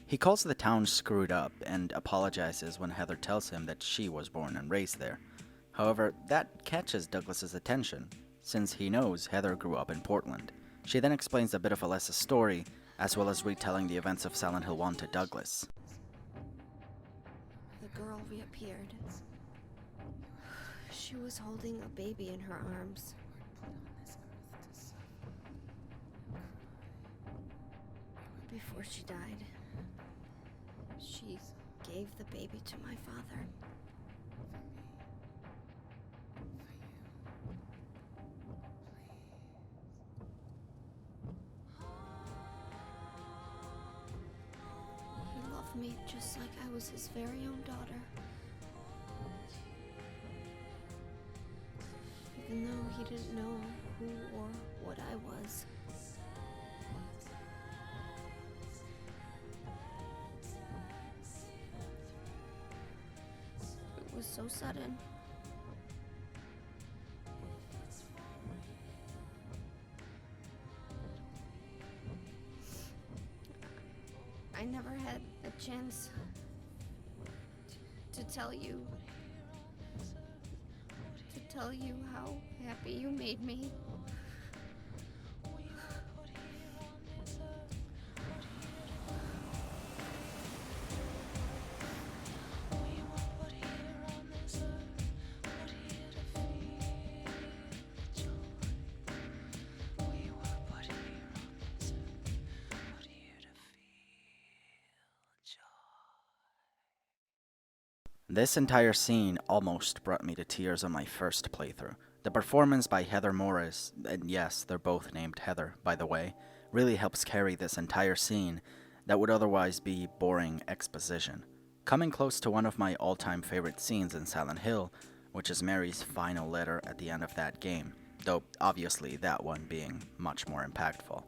He calls the town screwed up and apologizes when Heather tells him that she was born and raised there. However, that catches Douglas's attention, since he knows Heather grew up in Portland. She then explains a bit of Alessa's story, as well as retelling the events of Silent Hill 1 to Douglas. The girl reappeared. She was holding a baby in her arms. Before she died, she gave the baby to my father. He loved me just like I was his very own daughter. Even though he didn't know who or what I was. It was so sudden. I never had a chance to tell you how happy you made me. This entire scene almost brought me to tears on my first playthrough. The performance by Heather Morris, and yes, they're both named Heather, by the way, really helps carry this entire scene that would otherwise be boring exposition. Coming close to one of my all-time favorite scenes in Silent Hill, which is Mary's final letter at the end of that game, though obviously that one being much more impactful.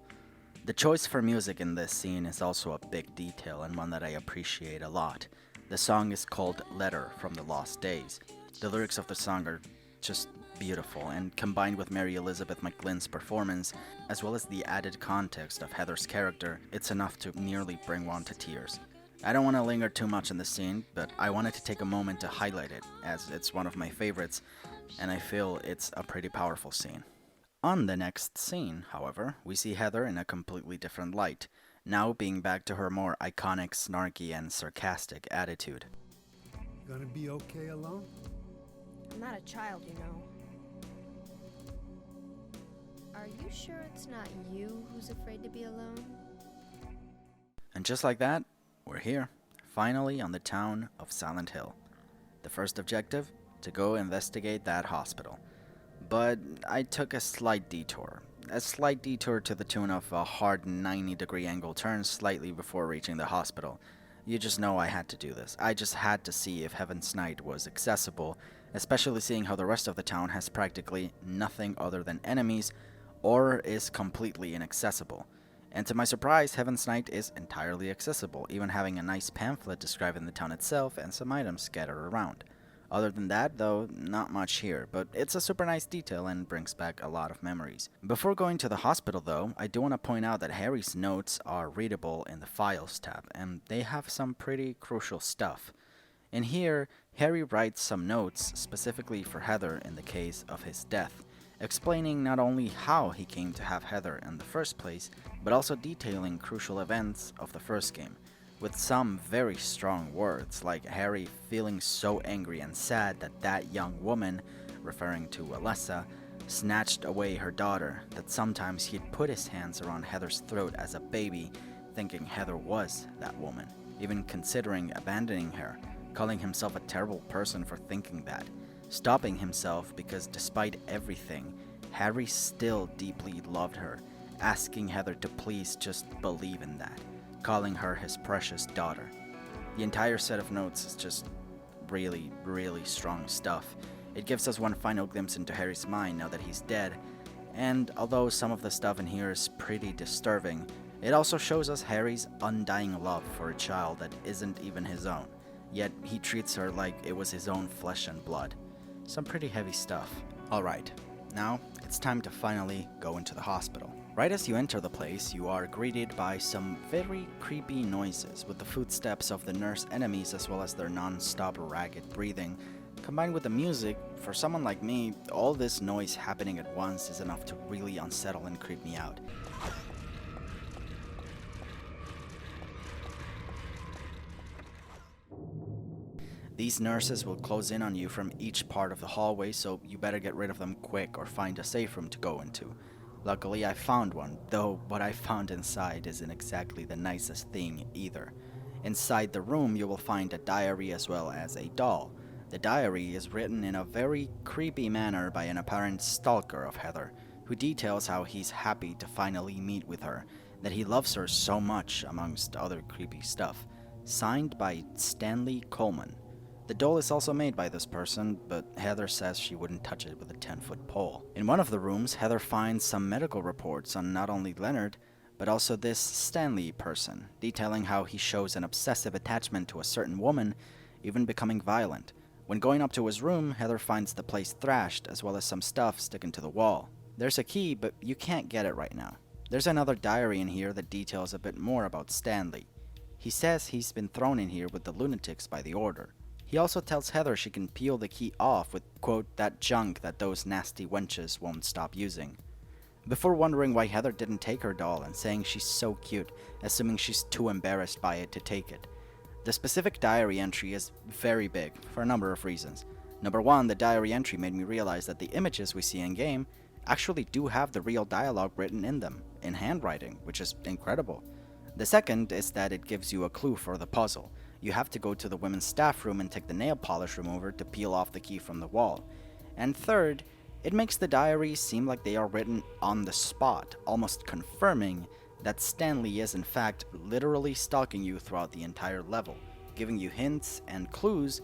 The choice for music in this scene is also a big detail and one that I appreciate a lot. The song is called Letter from the Lost Days. The lyrics of the song are just beautiful, and combined with Mary Elizabeth McGlynn's performance, as well as the added context of Heather's character, it's enough to nearly bring one to tears. I don't want to linger too much in the scene, but I wanted to take a moment to highlight it, as it's one of my favorites, and I feel it's a pretty powerful scene. On the next scene, however, we see Heather in a completely different light, now being back to her more iconic, snarky, and sarcastic attitude. Gonna be okay alone? I'm not a child, you know. Are you sure it's not you who's afraid to be alone? And just like that, we're here, finally on the town of Silent Hill. The first objective? To go investigate that hospital. But I took a slight detour to the tune of a hard 90-degree angle turn slightly before reaching the hospital. You just know I had to do this. I just had to see if Heaven's Night was accessible, especially seeing how the rest of the town has practically nothing other than enemies, or is completely inaccessible. And to my surprise, Heaven's Night is entirely accessible, even having a nice pamphlet describing the town itself and some items scattered around. Other than that, though, not much here, but it's a super nice detail and brings back a lot of memories. Before going to the hospital, though, I do want to point out that Harry's notes are readable in the Files tab, and they have some pretty crucial stuff. In here, Harry writes some notes specifically for Heather in the case of his death, explaining not only how he came to have Heather in the first place, but also detailing crucial events of the first game, with some very strong words, like Harry feeling so angry and sad that that young woman, referring to Alessa, snatched away her daughter, that sometimes he'd put his hands around Heather's throat as a baby, thinking Heather was that woman, even considering abandoning her, calling himself a terrible person for thinking that, stopping himself because despite everything, Harry still deeply loved her, asking Heather to please just believe in that, calling her his precious daughter. The entire set of notes is just really, really strong stuff. It gives us one final glimpse into Harry's mind now that he's dead, and although some of the stuff in here is pretty disturbing, it also shows us Harry's undying love for a child that isn't even his own, yet he treats her like it was his own flesh and blood. Some pretty heavy stuff. Alright, now it's time to finally go into the hospital. Right as you enter the place, you are greeted by some very creepy noises, with the footsteps of the nurse enemies as well as their non-stop ragged breathing. Combined with the music, for someone like me, all this noise happening at once is enough to really unsettle and creep me out. These nurses will close in on you from each part of the hallway, so you better get rid of them quick or find a safe room to go into. Luckily, I found one, though what I found inside isn't exactly the nicest thing either. Inside the room, you will find a diary as well as a doll. The diary is written in a very creepy manner by an apparent stalker of Heather, who details how he's happy to finally meet with her, that he loves her so much, amongst other creepy stuff. Signed by Stanley Coleman. The doll is also made by this person, but Heather says she wouldn't touch it with a 10-foot pole. In one of the rooms, Heather finds some medical reports on not only Leonard, but also this Stanley person, detailing how he shows an obsessive attachment to a certain woman, even becoming violent. When going up to his room, Heather finds the place thrashed, as well as some stuff sticking to the wall. There's a key, but you can't get it right now. There's another diary in here that details a bit more about Stanley. He says he's been thrown in here with the lunatics by the Order. He also tells Heather she can peel the key off with, quote, that junk that those nasty wenches won't stop using. Before wondering why Heather didn't take her doll and saying she's so cute, assuming she's too embarrassed by it to take it. The specific diary entry is very big, for a number of reasons. Number one, the diary entry made me realize that the images we see in-game actually do have the real dialogue written in them, in handwriting, which is incredible. The second is that it gives you a clue for the puzzle. You have to go to the women's staff room and take the nail polish remover to peel off the key from the wall. And third, it makes the diaries seem like they are written on the spot, almost confirming that Stanley is in fact literally stalking you throughout the entire level, giving you hints and clues,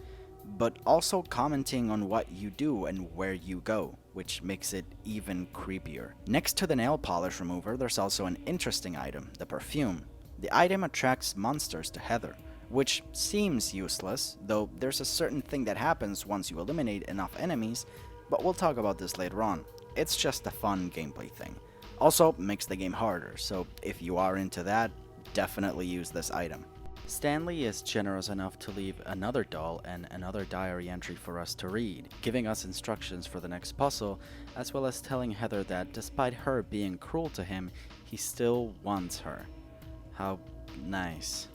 but also commenting on what you do and where you go, which makes it even creepier. Next to the nail polish remover, there's also an interesting item, the perfume. The item attracts monsters to Heather, which seems useless, though there's a certain thing that happens once you eliminate enough enemies, but we'll talk about this later on. It's just a fun gameplay thing. Also, makes the game harder, so if you are into that, definitely use this item. Stanley is generous enough to leave another doll and another diary entry for us to read, giving us instructions for the next puzzle, as well as telling Heather that despite her being cruel to him, he still wants her. How nice.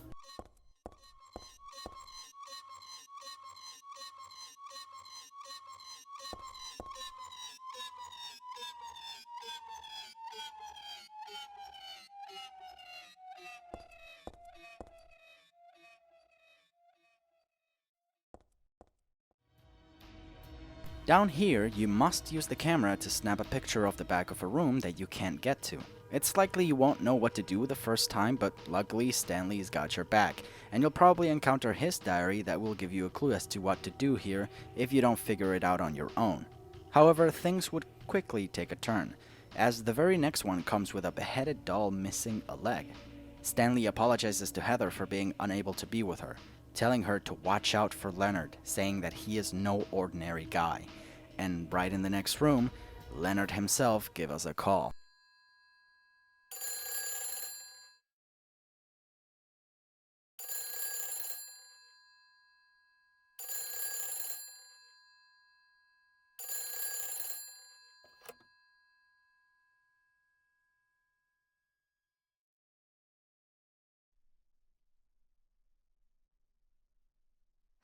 Down here, you must use the camera to snap a picture of the back of a room that you can't get to. It's likely you won't know what to do the first time, but luckily Stanley's got your back, and you'll probably encounter his diary that will give you a clue as to what to do here if you don't figure it out on your own. However, things would quickly take a turn, as the very next one comes with a beheaded doll missing a leg. Stanley apologizes to Heather for being unable to be with her, telling her to watch out for Leonard, saying that he is no ordinary guy. And right in the next room, Leonard himself gave us a call.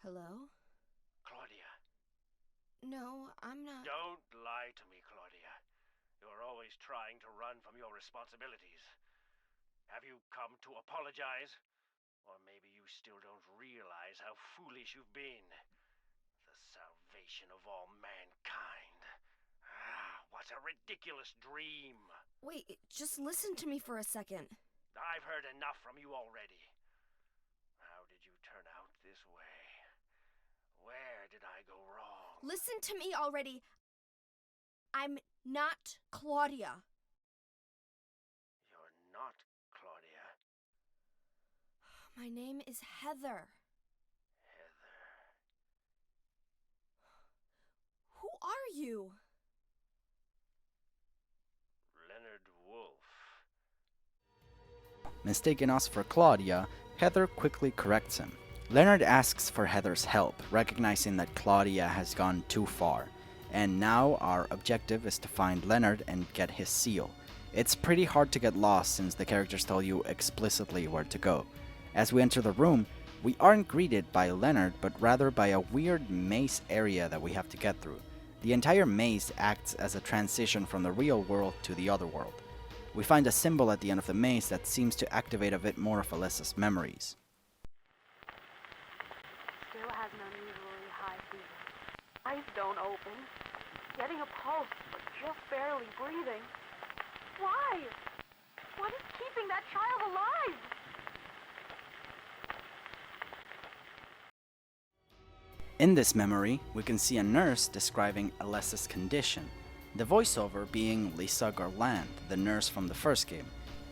Hello? Claudia, No, I'm not. don't lie to me, Claudia. You're always trying to run from your responsibilities. Have you come to apologize? Or maybe you still don't realize how foolish you've been. The salvation of all mankind. Ah, what a ridiculous dream. Wait, just listen to me for a second. I've heard enough from you already. How did you turn out this way? Where did I go wrong? Listen to me already. I'm not Claudia. You're not Claudia. My name is Heather. Heather. Who are you? Leonard Wolf. Mistaking us for Claudia, Heather quickly corrects him. Leonard asks for Heather's help, recognizing that Claudia has gone too far. And now our objective is to find Leonard and get his seal. It's pretty hard to get lost since the characters tell you explicitly where to go. As we enter the room, we aren't greeted by Leonard, but rather by a weird maze area that we have to get through. The entire maze acts as a transition from the real world to the other world. We find a symbol at the end of the maze that seems to activate a bit more of Alyssa's memories. Still has an unusually high fever. Eyes don't open. Getting a pulse, but just barely breathing. Why? What is keeping that child alive? In this memory, we can see a nurse describing Alyssa's condition, the voiceover being Lisa Garland, the nurse from the first game.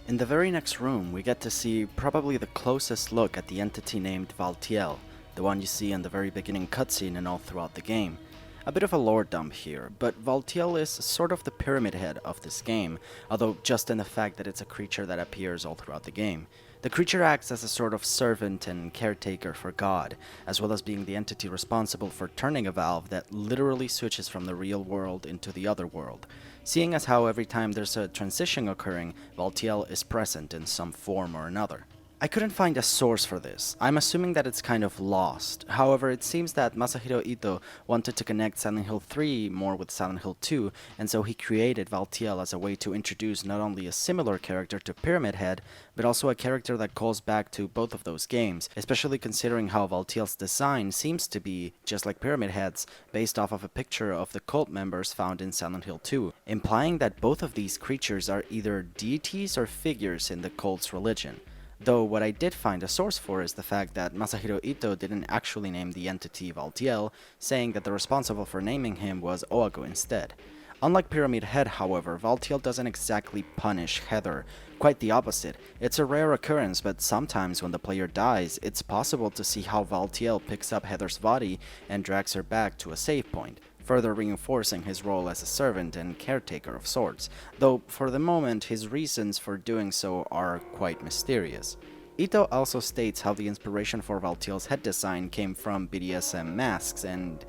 In the very next room, we get to see probably the closest look at the entity named Valtiel, the one you see in the very beginning cutscene and all throughout the game. A bit of a lore dump here, but Valtiel is sort of the pyramid head of this game, although just in the fact that it's a creature that appears all throughout the game. The creature acts as a sort of servant and caretaker for God, as well as being the entity responsible for turning a valve that literally switches from the real world into the other world. Seeing as how every time there's a transition occurring, Valtiel is present in some form or another. I couldn't find a source for this. I'm assuming that it's kind of lost. However, it seems that Masahiro Ito wanted to connect Silent Hill 3 more with Silent Hill 2, and so he created Valtiel as a way to introduce not only a similar character to Pyramid Head, but also a character that calls back to both of those games, especially considering how Valtiel's design seems to be, just like Pyramid Head's, based off of a picture of the cult members found in Silent Hill 2, implying that both of these creatures are either deities or figures in the cult's religion. Though what I did find a source for is the fact that Masahiro Ito didn't actually name the entity Valtiel, saying that the responsible for naming him was Oago instead. Unlike Pyramid Head, however, Valtiel doesn't exactly punish Heather. Quite the opposite. It's a rare occurrence, but sometimes when the player dies, it's possible to see how Valtiel picks up Heather's body and drags her back to a save point, further reinforcing his role as a servant and caretaker of sorts, though for the moment his reasons for doing so are quite mysterious. Ito also states how the inspiration for Valtiel's head design came from BDSM masks, and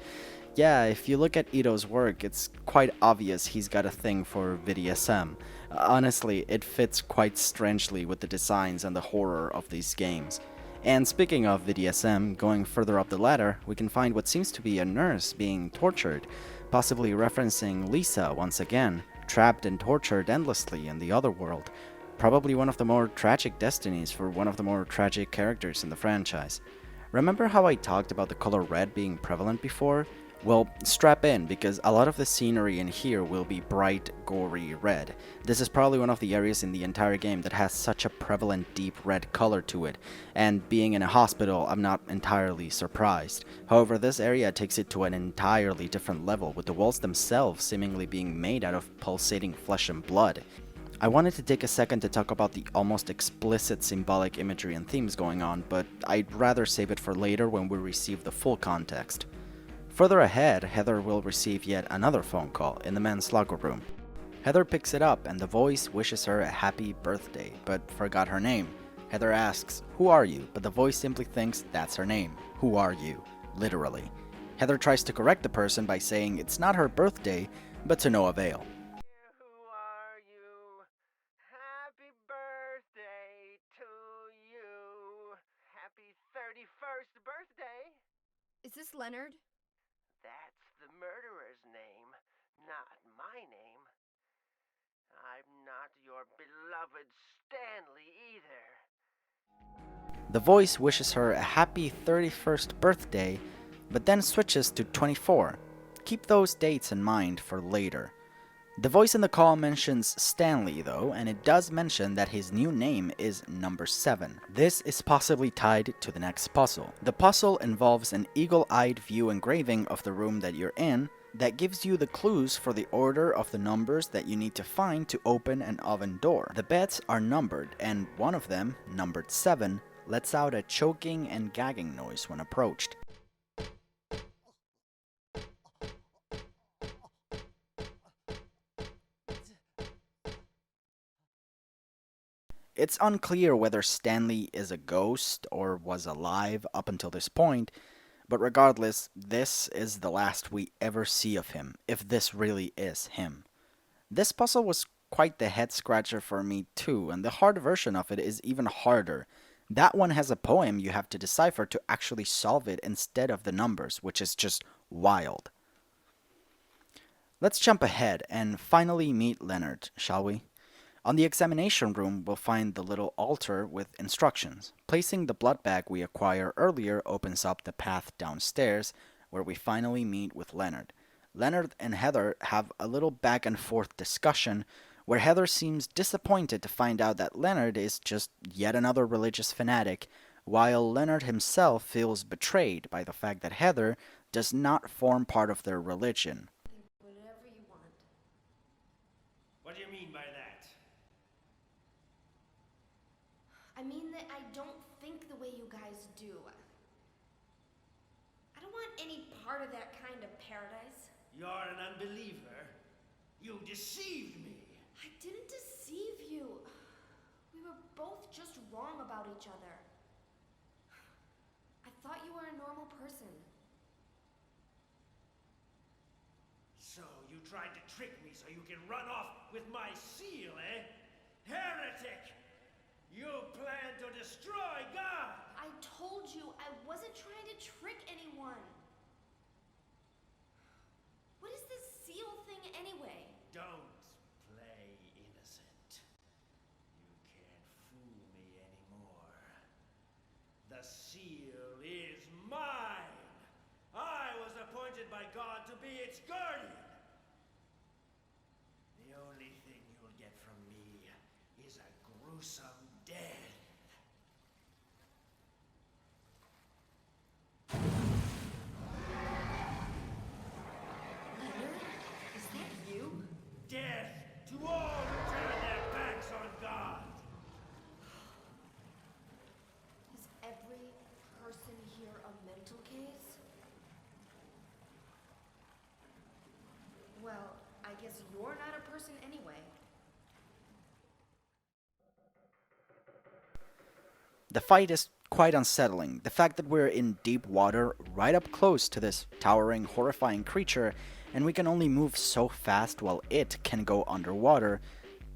yeah, if you look at Ito's work, it's quite obvious he's got a thing for BDSM. Honestly, it fits quite strangely with the designs and the horror of these games. And speaking of BDSM, going further up the ladder, we can find what seems to be a nurse being tortured, possibly referencing Lisa once again, trapped and tortured endlessly in the other world. Probably one of the more tragic destinies for one of the more tragic characters in the franchise. Remember how I talked about the color red being prevalent before? Well, strap in, because a lot of the scenery in here will be bright, gory red. This is probably one of the areas in the entire game that has such a prevalent deep red color to it, and being in a hospital, I'm not entirely surprised. However, this area takes it to an entirely different level, with the walls themselves seemingly being made out of pulsating flesh and blood. I wanted to take a second to talk about the almost explicit symbolic imagery and themes going on, but I'd rather save it for later when we receive the full context. Further ahead, Heather will receive yet another phone call in the men's locker room. Heather picks it up and the voice wishes her a happy birthday, but forgot her name. Heather asks, "Who are you?" But the voice simply thinks that's her name. Who are you? Literally. Heather tries to correct the person by saying it's not her birthday, but to no avail. Who are you? Happy birthday to you. Happy 31st birthday. Is this Leonard? That's the murderer's name, not my name. I'm not your beloved Stanley either. The voice wishes her a happy 31st birthday, but then switches to 24. Keep those dates in mind for later. The voice in the call mentions Stanley though, and it does mention that his new name is number 7. This is possibly tied to the next puzzle. The puzzle involves an eagle-eyed view engraving of the room that you're in that gives you the clues for the order of the numbers that you need to find to open an oven door. The beds are numbered, and one of them, numbered 7, lets out a choking and gagging noise when approached. It's unclear whether Stanley is a ghost or was alive up until this point, but regardless, this is the last we ever see of him, if this really is him. This puzzle was quite the head scratcher for me too, and the hard version of it is even harder. That one has a poem you have to decipher to actually solve it instead of the numbers, which is just wild. Let's jump ahead and finally meet Leonard, shall we? On the examination room, we'll find the little altar with instructions. Placing the blood bag we acquired earlier opens up the path downstairs, where we finally meet with Leonard. Leonard and Heather have a little back and forth discussion, where Heather seems disappointed to find out that Leonard is just yet another religious fanatic, while Leonard himself feels betrayed by the fact that Heather does not form part of their religion. Whatever you want. What do you mean by that? I mean that I don't think the way you guys do. I don't want any part of that kind of paradise. You're an unbeliever. You deceived me. I didn't deceive you. We were both just wrong about each other. I thought you were a normal person. So you tried to trick me so you can run off with my seal, eh? Heretic! You plan to destroy God! I told you I wasn't trying to trick anyone. What is this seal thing anyway? Don't play innocent. You can't fool me anymore. The seal is mine! I was appointed by God to be its guardian! The only thing you'll get from me is a gruesome death. Leonard? Is that you? Death to all who turn their backs on God! Is every person here a mental case? Well, I guess you're not a person anyway. The fight is quite unsettling. The fact that we're in deep water, right up close to this towering, horrifying creature, and we can only move so fast while it can go underwater,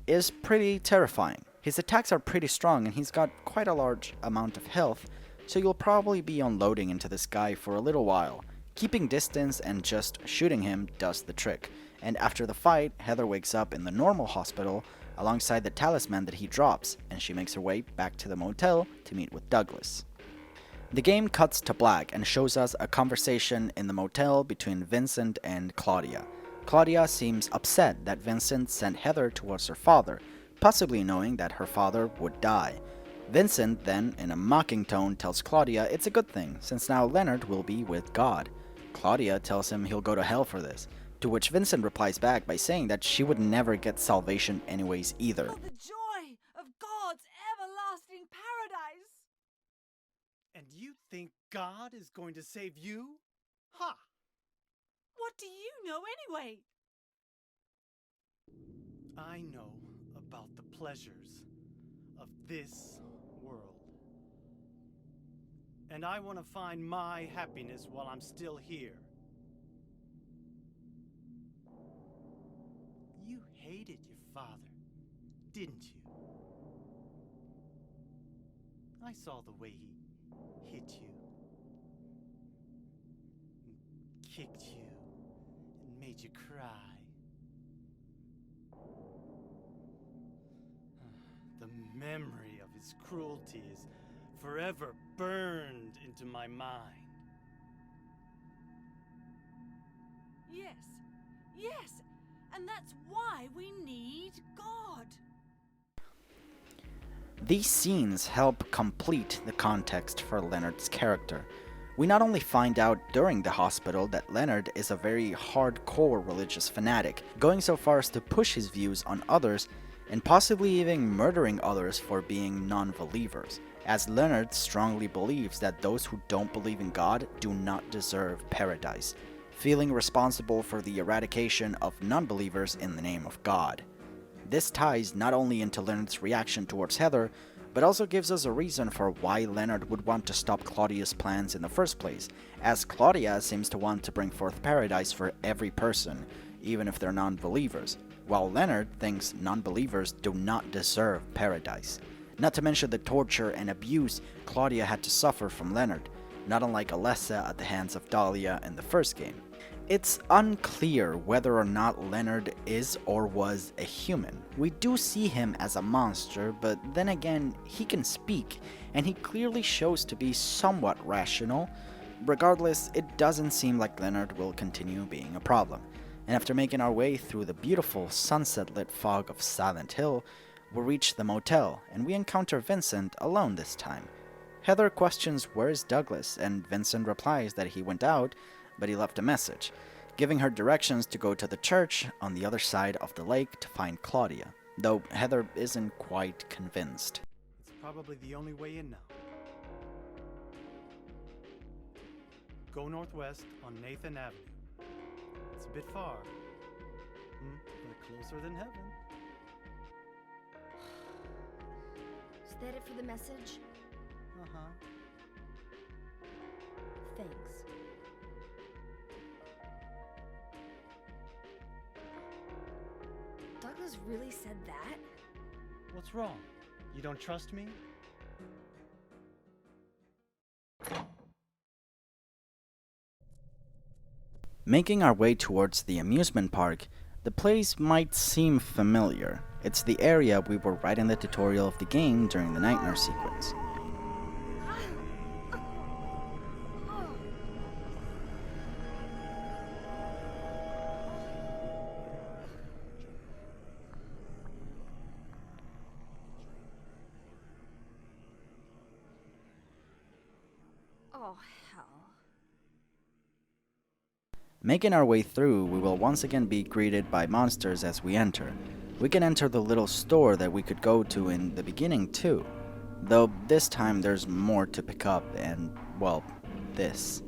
is pretty terrifying. His attacks are pretty strong and he's got quite a large amount of health, so you'll probably be unloading into this guy for a little while. Keeping distance and just shooting him does the trick, and after the fight, Heather wakes up in the normal hospital alongside the talisman that he drops, and she makes her way back to the motel to meet with Douglas. The game cuts to black and shows us a conversation in the motel between Vincent and Claudia. Claudia seems upset that Vincent sent Heather towards her father, possibly knowing that her father would die. Vincent then, in a mocking tone, tells Claudia it's a good thing, since now Leonard will be with God. Claudia tells him he'll go to hell for this. To which Vincent replies back by saying that she would never get salvation anyways either. Oh, the joy of God's everlasting paradise! And you think God is going to save you? Ha! What do you know anyway? I know about the pleasures of this world. And I want to find my happiness while I'm still here. You hated your father, didn't you? I saw the way he hit you, and kicked you, and made you cry. The memory of his cruelty is forever burned into my mind. Yes, yes, and that's why we need God. These scenes help complete the context for Leonard's character. We not only find out during the hospital that Leonard is a very hardcore religious fanatic, going so far as to push his views on others and possibly even murdering others for being non-believers, as Leonard strongly believes that those who don't believe in God do not deserve paradise, feeling responsible for the eradication of non-believers in the name of God. This ties not only into Leonard's reaction towards Heather, but also gives us a reason for why Leonard would want to stop Claudia's plans in the first place, as Claudia seems to want to bring forth paradise for every person, even if they're non-believers, while Leonard thinks non-believers do not deserve paradise. Not to mention the torture and abuse Claudia had to suffer from Leonard, not unlike Alessa at the hands of Dahlia in the first game. It's unclear whether or not Leonard is or was a human. We do see him as a monster, but then again, he can speak, and he clearly shows to be somewhat rational. Regardless, it doesn't seem like Leonard will continue being a problem. And after making our way through the beautiful sunset-lit fog of Silent Hill, we reach the motel, and we encounter Vincent alone this time. Heather questions where is Douglas, and Vincent replies that he went out, but he left a message, giving her directions to go to the church on the other side of the lake to find Claudia, though Heather isn't quite convinced. It's probably the only way in now. Go northwest on Nathan Avenue. It's a bit far, but closer than heaven. Is that it for the message? Uh-huh. Thanks. Douglas really said that? What's wrong? You don't trust me? Making our way towards the amusement park, the place might seem familiar. It's the area we were right in the tutorial of the game during the nightmare sequence. Oh, hell. Making our way through, we will once again be greeted by monsters as we enter. We can enter the little store that we could go to in the beginning too, though this time there's more to pick up and, well, this.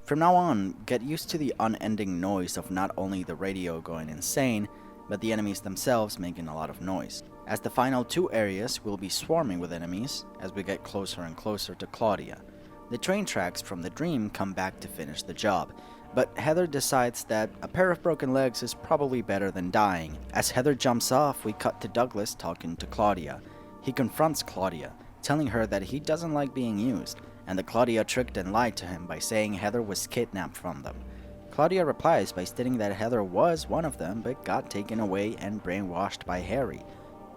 From now on, get used to the unending noise of not only the radio going insane, but the enemies themselves making a lot of noise, as the final two areas will be swarming with enemies as we get closer and closer to Claudia. The train tracks from the dream come back to finish the job, but Heather decides that a pair of broken legs is probably better than dying. As Heather jumps off, we cut to Douglas talking to Claudia. He confronts Claudia, telling her that he doesn't like being used, and that Claudia tricked and lied to him by saying Heather was kidnapped from them. Claudia replies by stating that Heather was one of them but got taken away and brainwashed by Harry.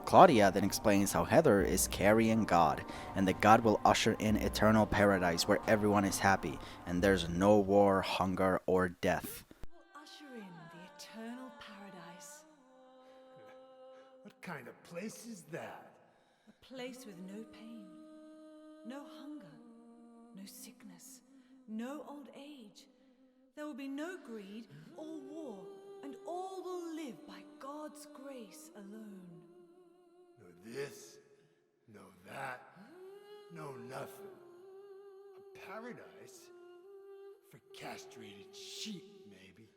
Claudia then explains how Heather is carrying God, and that God will usher in eternal paradise where everyone is happy, and there's no war, hunger, or death. Will usher in the eternal paradise. kind of place is that? A place with no pain, no hunger, no sickness, no old age. There will be no greed or war, and all will live by God's grace alone. No this, no that, no nothing. A paradise for castrated sheep, maybe.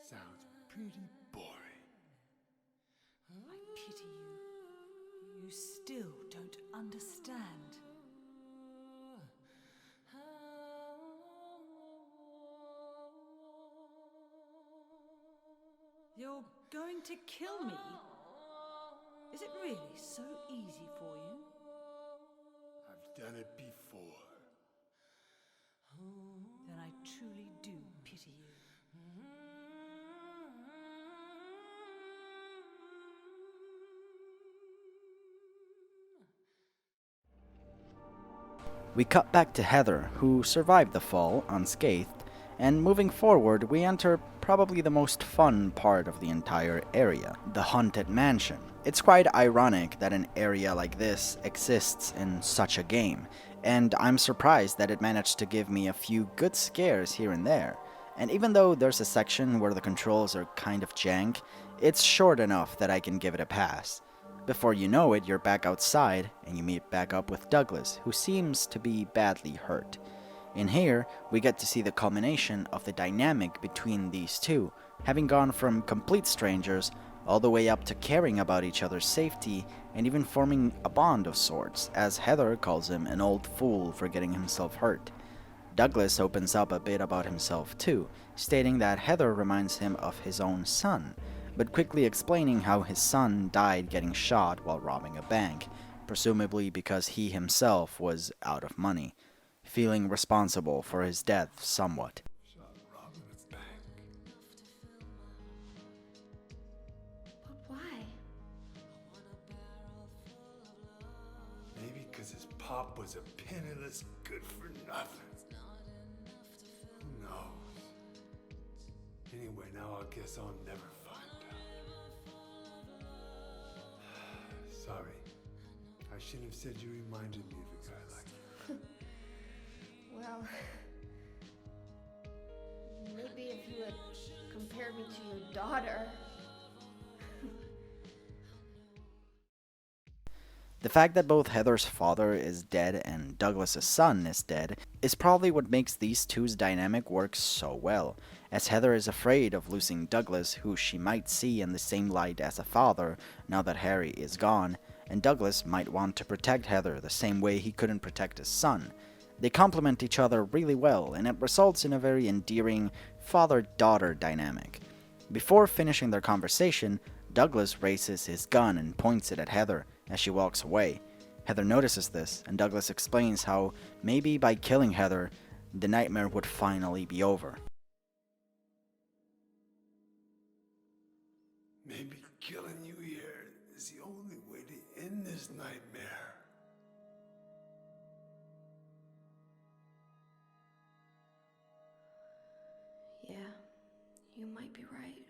Sounds pretty boring. I pity you. You still don't understand. You're going to kill me? Is it really so easy for you? I've done it before. Then I truly do pity you. We cut back to Heather, who survived the fall unscathed, and moving forward, we enter probably the most fun part of the entire area, the Haunted Mansion. It's quite ironic that an area like this exists in such a game, and I'm surprised that it managed to give me a few good scares here and there. And even though there's a section where the controls are kind of jank, it's short enough that I can give it a pass. Before you know it, you're back outside, and you meet back up with Douglas, who seems to be badly hurt. In here, we get to see the culmination of the dynamic between these two, having gone from complete strangers all the way up to caring about each other's safety and even forming a bond of sorts, as Heather calls him an old fool for getting himself hurt. Douglas opens up a bit about himself too, stating that Heather reminds him of his own son, but quickly explaining how his son died getting shot while robbing a bank, presumably because he himself was out of money, feeling responsible for his death somewhat. Shot robbing a bank. But why? Maybe because his pop was a penniless good-for-nothing. Who knows? Anyway, now I guess I'll never find out. Sorry. I shouldn't have said you reminded me of a guy like that. Well, maybe if you had compared me to your daughter. The fact that both Heather's father is dead and Douglas's son is dead is probably what makes these two's dynamic work so well, as Heather is afraid of losing Douglas, who she might see in the same light as a father now that Harry is gone, and Douglas might want to protect Heather the same way he couldn't protect his son. They complement each other really well, and it results in a very endearing father-daughter dynamic. Before finishing their conversation, Douglas raises his gun and points it at Heather as she walks away. Heather notices this, and Douglas explains how maybe by killing Heather, the nightmare would finally be over. Maybe killing you here is the only way to end this nightmare. Yeah, you might be right.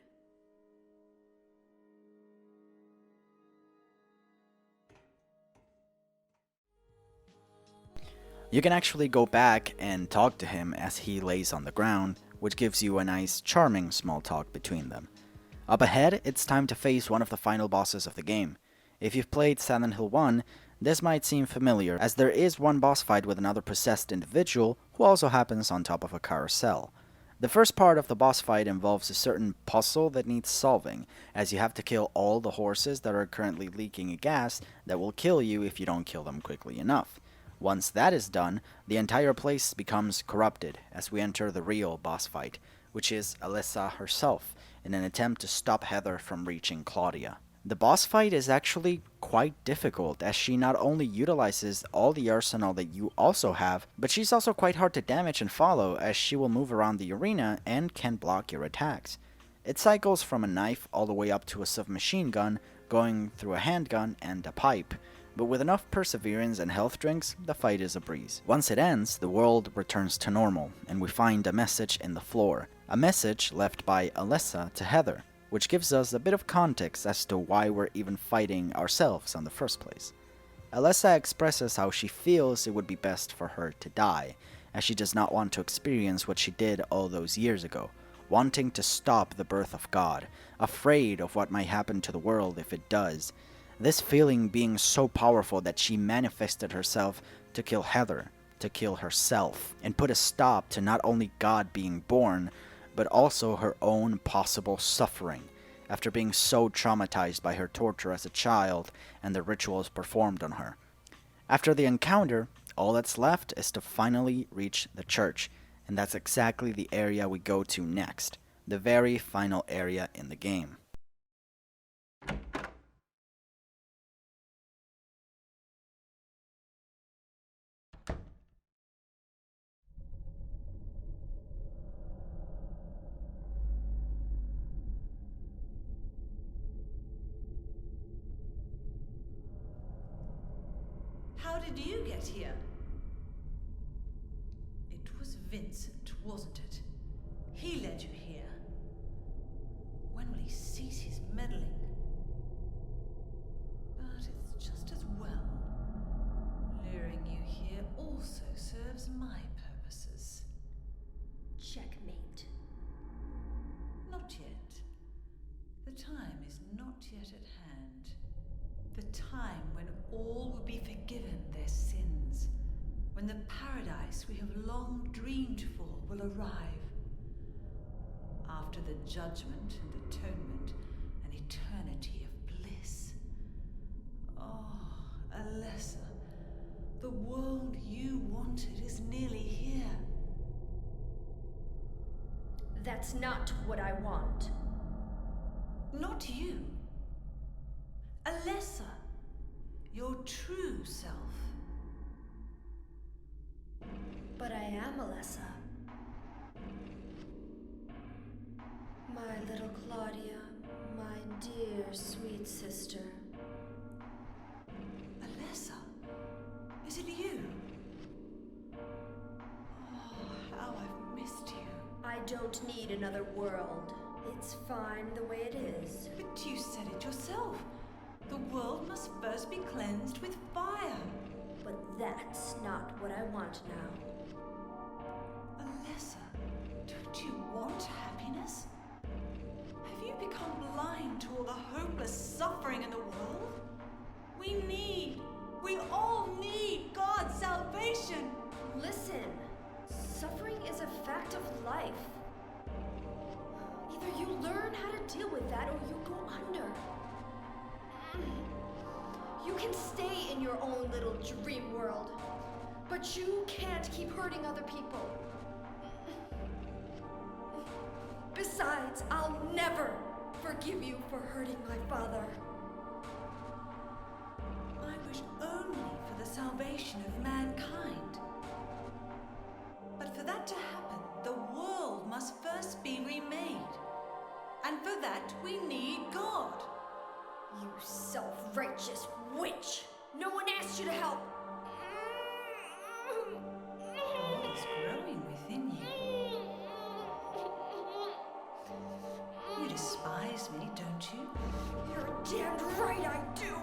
You can actually go back and talk to him as he lays on the ground, which gives you a nice, charming small talk between them. Up ahead, it's time to face one of the final bosses of the game. If you've played Silent Hill 1, this might seem familiar, as there is one boss fight with another possessed individual who also happens on top of a carousel. The first part of the boss fight involves a certain puzzle that needs solving, as you have to kill all the horses that are currently leaking a gas that will kill you if you don't kill them quickly enough. Once that is done, the entire place becomes corrupted as we enter the real boss fight, which is Alyssa herself, in an attempt to stop Heather from reaching Claudia. The boss fight is actually quite difficult, as she not only utilizes all the arsenal that you also have, but she's also quite hard to damage and follow, as she will move around the arena and can block your attacks. It cycles from a knife all the way up to a submachine gun, going through a handgun and a pipe. But with enough perseverance and health drinks, the fight is a breeze. Once it ends, the world returns to normal, and we find a message in the floor. A message left by Alyssa to Heather, which gives us a bit of context as to why we're even fighting ourselves in the first place. Alessa expresses how she feels it would be best for her to die, as she does not want to experience what she did all those years ago, wanting to stop the birth of God, afraid of what might happen to the world if it does. This feeling being so powerful that she manifested herself to kill Heather, to kill herself, and put a stop to not only God being born, but also her own possible suffering, after being so traumatized by her torture as a child and the rituals performed on her. After the encounter, all that's left is to finally reach the church, and that's exactly the area we go to next, the very final area in the game. How did you get here? It was Vincent, wasn't it? He led you here. When will he cease his meddling? But it's just as well. Luring you here also serves my purposes. Checkmate. Not yet. The time is not yet at hand. The time when all will be forgiven their sins. When the paradise we have long dreamed for will arrive. After the judgment and atonement, an eternity of bliss. Oh, Alessa, the world you wanted is nearly here. That's not what I want. Not you. Alessa, your true self. But I am Alessa. My little Claudia, my dear sweet sister. Alessa, is it you? Oh, how I've missed you. I don't need another world. It's fine the way it is. But you said it yourself. The world must first be cleansed with fire. But that's not what I want now. Alessa, don't you want happiness? Have you become blind to all the hopeless suffering in the world? We all need God's salvation. Listen, suffering is a fact of life. Either you learn how to deal with that or you go under. You can stay in your own little dream world, but you can't keep hurting other people. Besides, I'll never forgive you for hurting my father. I wish only for the salvation of mankind. But for that to happen, the world must first be remade. And for that, we need God. You self-righteous witch! No one asked you to help! God is growing within you. You despise me, don't you? You're damned right I do!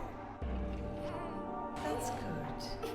That's good.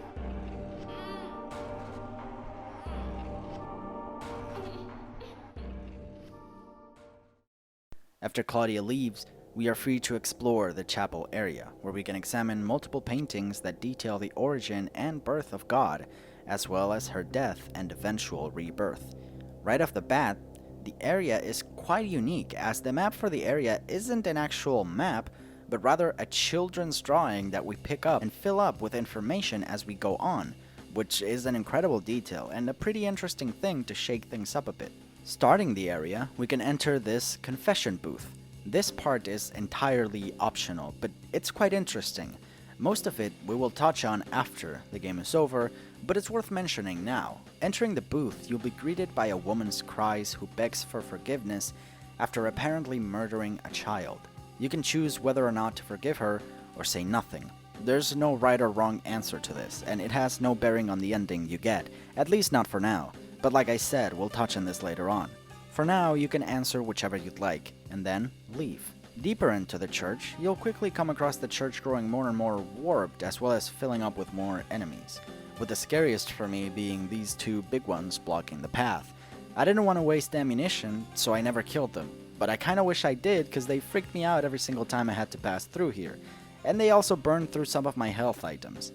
After Claudia leaves, we are free to explore the chapel area, where we can examine multiple paintings that detail the origin and birth of God, as well as her death and eventual rebirth. Right off the bat, the area is quite unique, as the map for the area isn't an actual map, but rather a children's drawing that we pick up and fill up with information as we go on, which is an incredible detail and a pretty interesting thing to shake things up a bit. Starting the area, we can enter this confession booth. This part is entirely optional, but it's quite interesting. Most of it we will touch on after the game is over, but it's worth mentioning now. Entering the booth, you'll be greeted by a woman's cries who begs for forgiveness after apparently murdering a child. You can choose whether or not to forgive her or say nothing. There's no right or wrong answer to this, and it has no bearing on the ending you get, at least not for now. But like I said, we'll touch on this later on. For now, you can answer whichever you'd like, and then leave. Deeper into the church, you'll quickly come across the church growing more and more warped, as well as filling up with more enemies, with the scariest for me being these two big ones blocking the path. I didn't want to waste ammunition, so I never killed them, but I kinda wish I did because they freaked me out every single time I had to pass through here, and they also burned through some of my health items.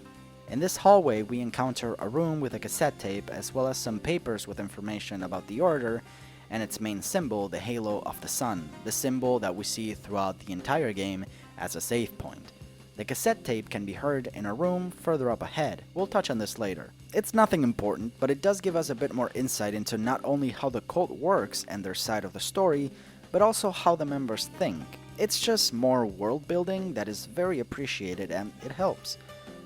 In this hallway, we encounter a room with a cassette tape, as well as some papers with information about the Order, and its main symbol, the halo of the sun, the symbol that we see throughout the entire game as a save point. The cassette tape can be heard in a room further up ahead. We'll touch on this later. It's nothing important, but it does give us a bit more insight into not only how the cult works and their side of the story, but also how the members think. It's just more world building that is very appreciated, and it helps.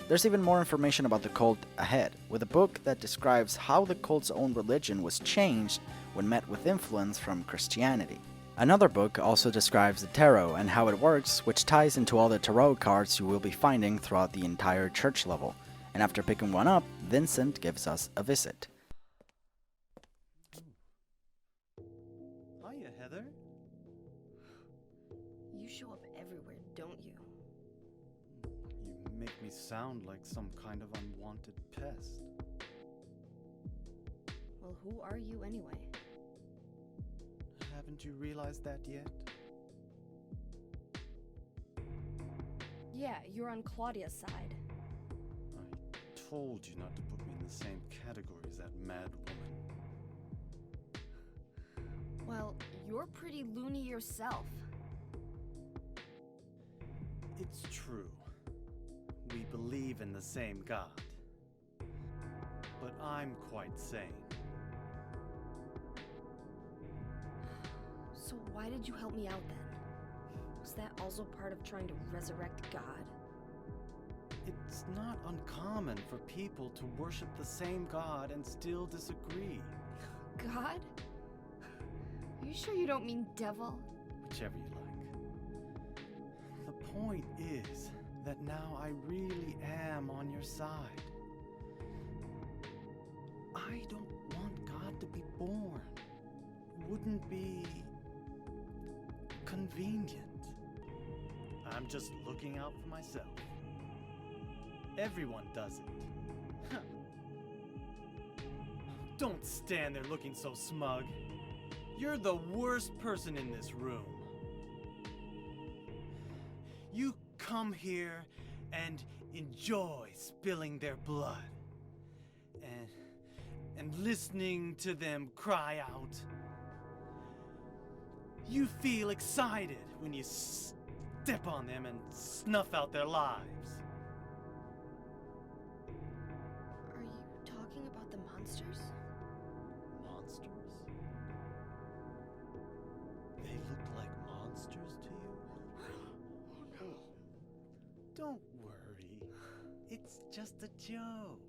There's even more information about the cult ahead, with a book that describes how the cult's own religion was changed when met with influence from Christianity. Another book also describes the tarot and how it works, which ties into all the tarot cards you will be finding throughout the entire church level. And after picking one up, Vincent gives us a visit. Hiya, Heather. You show up everywhere, don't you? You make me sound like some kind of unwanted pest. Well, who are you anyway? Haven't you realized that yet? Yeah, you're on Claudia's side. I told you not to put me in the same category as that mad woman. Well, you're pretty loony yourself. It's true. We believe in the same God. But I'm quite sane. So why did you help me out then? Was that also part of trying to resurrect God? It's not uncommon for people to worship the same God and still disagree. God? Are you sure you don't mean devil? Whichever you like. The point is that now I really am on your side. I don't want God to be born. Wouldn't be convenient. I'm just looking out for myself. Everyone does it. Huh. Don't stand there looking so smug. You're the worst person in this room. You come here and enjoy spilling their blood and listening to them cry out. You feel excited when you step on them and snuff out their lives. Are you talking about the monsters? Monsters? They look like monsters to you? Oh no. Don't worry. It's just a joke.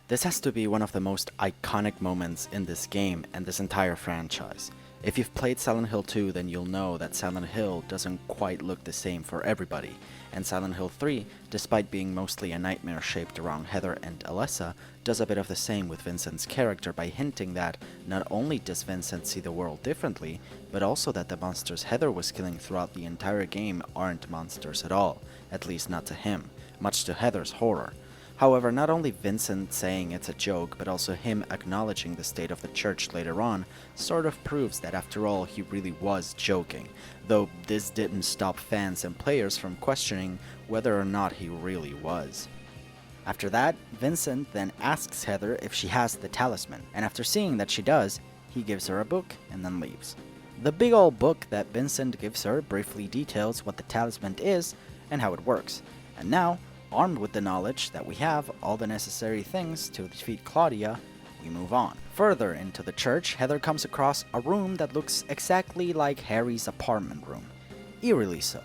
This has to be one of the most iconic moments in this game and this entire franchise. If you've played Silent Hill 2, then you'll know that Silent Hill doesn't quite look the same for everybody, and Silent Hill 3, despite being mostly a nightmare shaped around Heather and Alessa, does a bit of the same with Vincent's character by hinting that not only does Vincent see the world differently, but also that the monsters Heather was killing throughout the entire game aren't monsters at all, at least not to him, much to Heather's horror. However, not only Vincent saying it's a joke, but also him acknowledging the state of the church later on sort of proves that after all he really was joking, though this didn't stop fans and players from questioning whether or not he really was. After that, Vincent then asks Heather if she has the talisman, and after seeing that she does, he gives her a book and then leaves. The big old book that Vincent gives her briefly details what the talisman is and how it works, and now, armed with the knowledge that we have all the necessary things to defeat Claudia, we move on. Further into the church, Heather comes across a room that looks exactly like Harry's apartment room. Eerily so.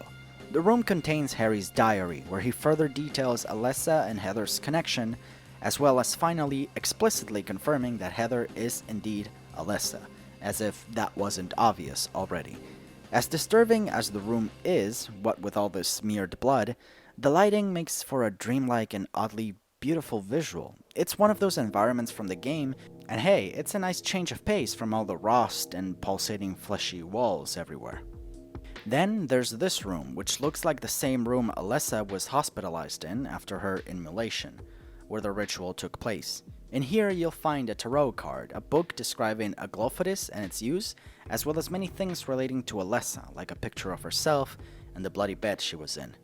The room contains Harry's diary, where he further details Alessa and Heather's connection, as well as finally explicitly confirming that Heather is indeed Alessa, as if that wasn't obvious already. As disturbing as the room is, what with all this smeared blood, the lighting makes for a dreamlike and oddly beautiful visual. It's one of those environments from the game And hey, it's a nice change of pace from all the rust and pulsating fleshy walls everywhere. Then there's this room, which looks like the same room Alessa was hospitalized in after her immolation, where the ritual took place. In here you'll find a tarot card, a book describing Aglophidus and its use, as well as many things relating to Alessa, like a picture of herself and the bloody bed she was in.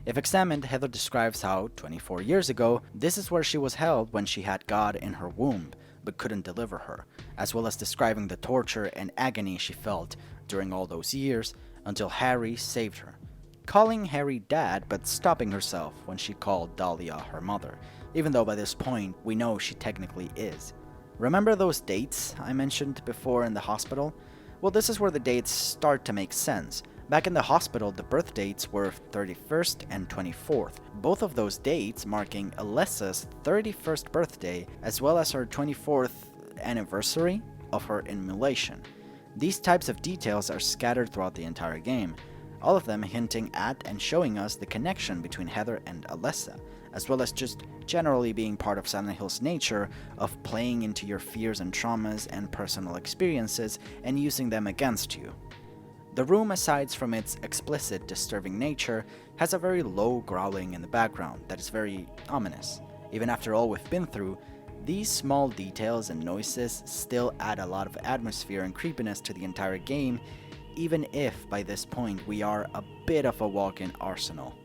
If examined, Heather describes how, 24 years ago, this is where she was held when she had God in her womb, but couldn't deliver her, as well as describing the torture and agony she felt during all those years, until Harry saved her, calling Harry dad but stopping herself when she called Dahlia her mother, even though by this point we know she technically is. Remember those dates I mentioned before in the hospital? Well, this is where the dates start to make sense. Back in the hospital, the birth dates were 31st and 24th, both of those dates marking Alessa's 31st birthday as well as her 24th anniversary of her immolation. These types of details are scattered throughout the entire game, all of them hinting at and showing us the connection between Heather and Alessa, as well as just generally being part of Silent Hill's nature of playing into your fears and traumas and personal experiences and using them against you. The room, aside from its explicit, disturbing nature, has a very low growling in the background that is very ominous. Even after all we've been through, these small details and noises still add a lot of atmosphere and creepiness to the entire game, even if by this point we are a bit of a walk-in arsenal.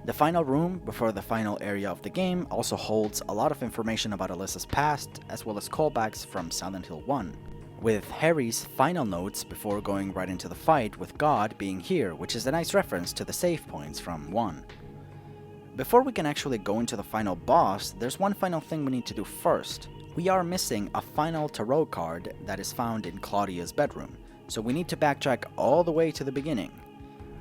The final room, before the final area of the game, also holds a lot of information about Alessa's past, as well as callbacks from Silent Hill 1, with Harry's final notes before going right into the fight with God being here, which is a nice reference to the save points from 1. Before we can actually go into the final boss, there's one final thing we need to do first. We are missing a final tarot card that is found in Claudia's bedroom, so we need to backtrack all the way to the beginning.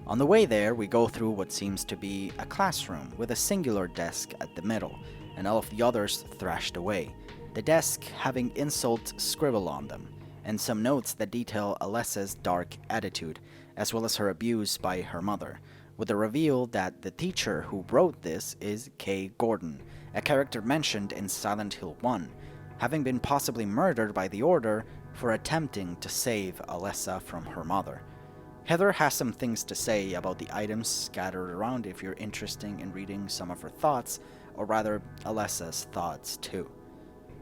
On the way there, we go through what seems to be a classroom with a singular desk at the middle, and all of the others thrashed away, the desk having insults scribbled on them, and some notes that detail Alessa's dark attitude, as well as her abuse by her mother, with the reveal that the teacher who wrote this is Kay Gordon, a character mentioned in Silent Hill 1, having been possibly murdered by the Order for attempting to save Alessa from her mother. Heather has some things to say about the items scattered around if you're interested in reading some of her thoughts, or rather Alessa's thoughts too.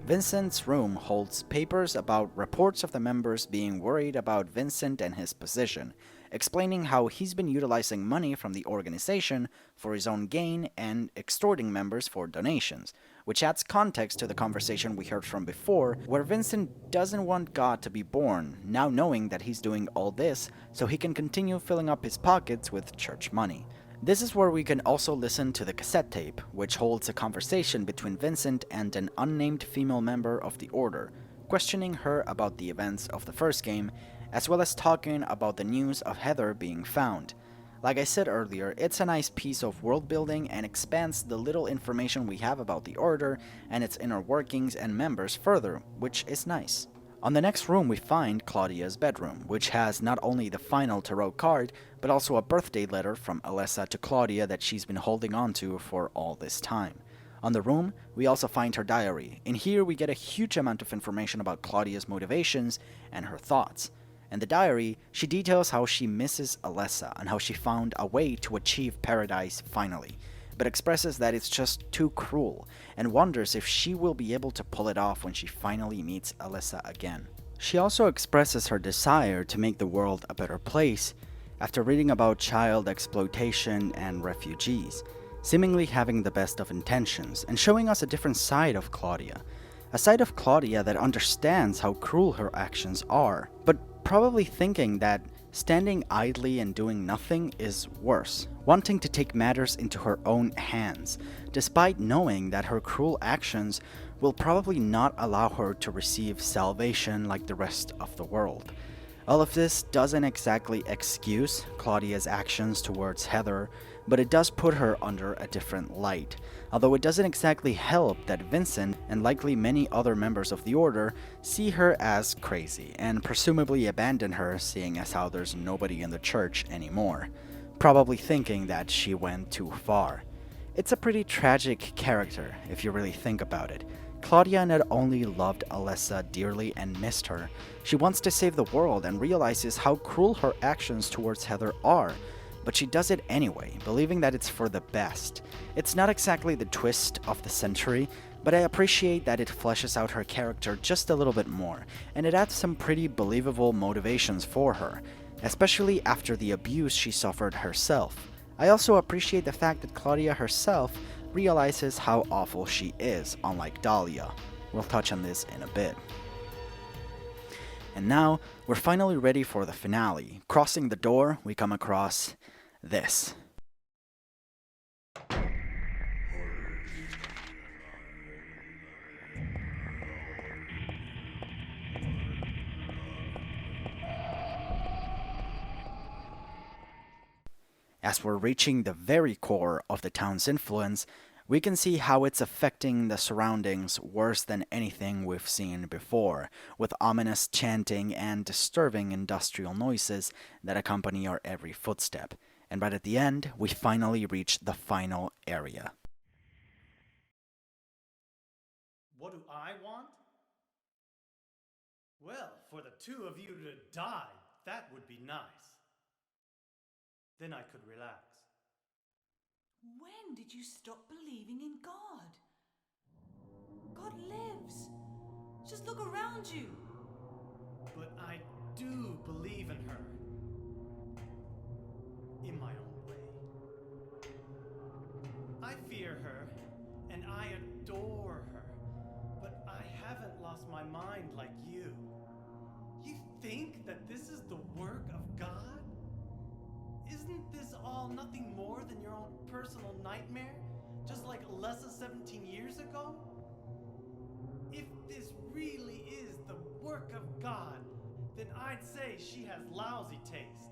Vincent's room holds papers about reports of the members being worried about Vincent and his position, explaining how he's been utilizing money from the organization for his own gain and extorting members for donations, which adds context to the conversation we heard from before, where Vincent doesn't want God to be born, now knowing that he's doing all this so he can continue filling up his pockets with church money. This is where we can also listen to the cassette tape, which holds a conversation between Vincent and an unnamed female member of the Order, questioning her about the events of the first game, as well as talking about the news of Heather being found. Like I said earlier, it's a nice piece of world building and expands the little information we have about the Order and its inner workings and members further, which is nice. On the next room we find Claudia's bedroom, which has not only the final tarot card, but also a birthday letter from Alessa to Claudia that she's been holding on to for all this time. On the room, we also find her diary. In here we get a huge amount of information about Claudia's motivations and her thoughts. In the diary, she details how she misses Alessa and how she found a way to achieve paradise finally, but expresses that it's just too cruel, and wonders if she will be able to pull it off when she finally meets Alessa again. She also expresses her desire to make the world a better place after reading about child exploitation and refugees, seemingly having the best of intentions, and showing us a different side of Claudia. A side of Claudia that understands how cruel her actions are, but probably thinking that standing idly and doing nothing is worse, wanting to take matters into her own hands, despite knowing that her cruel actions will probably not allow her to receive salvation like the rest of the world. All of this doesn't exactly excuse Claudia's actions towards Heather, but it does put her under a different light. Although it doesn't exactly help that Vincent, and likely many other members of the Order, see her as crazy, and presumably abandon her, seeing as how there's nobody in the church anymore, probably thinking that she went too far. It's a pretty tragic character, if you really think about it. Claudia not only loved Alessa dearly and missed her, she wants to save the world and realizes how cruel her actions towards Heather are, but she does it anyway, believing that it's for the best. It's not exactly the twist of the century, but I appreciate that it fleshes out her character just a little bit more, and it adds some pretty believable motivations for her, especially after the abuse she suffered herself. I also appreciate the fact that Claudia herself realizes how awful she is, unlike Dahlia. We'll touch on this in a bit. And now, we're finally ready for the finale. Crossing the door, we come across this. As we're reaching the very core of the town's influence, we can see how it's affecting the surroundings worse than anything we've seen before, with ominous chanting and disturbing industrial noises that accompany our every footstep. And right at the end, we finally reach the final area. What do I want? Well, for the two of you to die, that would be nice. Then I could relax. When did you stop believing in God? God lives. Just look around you. But I do believe in her. In my own way. I fear her, and I adore her. But I haven't lost my mind like you. You think that this is the work of God? Isn't this all nothing more than your own personal nightmare? Just like Alessa 17 years ago? If this really is the work of God, then I'd say she has lousy taste.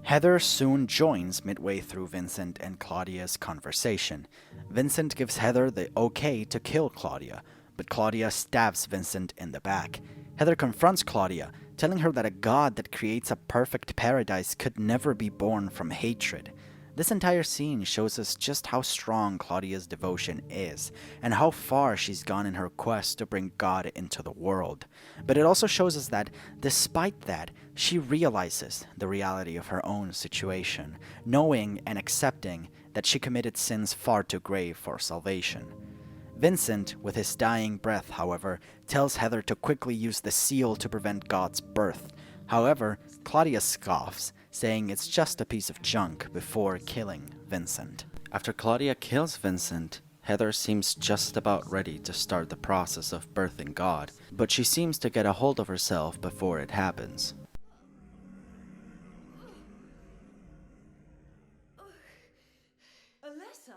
Heather soon joins midway through Vincent and Claudia's conversation. Vincent gives Heather the okay to kill Claudia, but Claudia stabs Vincent in the back. Heather confronts Claudia, telling her that a god that creates a perfect paradise could never be born from hatred. This entire scene shows us just how strong Claudia's devotion is, and how far she's gone in her quest to bring God into the world. But it also shows us that, despite that, she realizes the reality of her own situation, knowing and accepting that she committed sins far too grave for salvation. Vincent, with his dying breath, however, tells Heather to quickly use the seal to prevent God's birth. However, Claudia scoffs, saying it's just a piece of junk before killing Vincent. After Claudia kills Vincent, Heather seems just about ready to start the process of birthing God, but she seems to get a hold of herself before it happens. Alessa?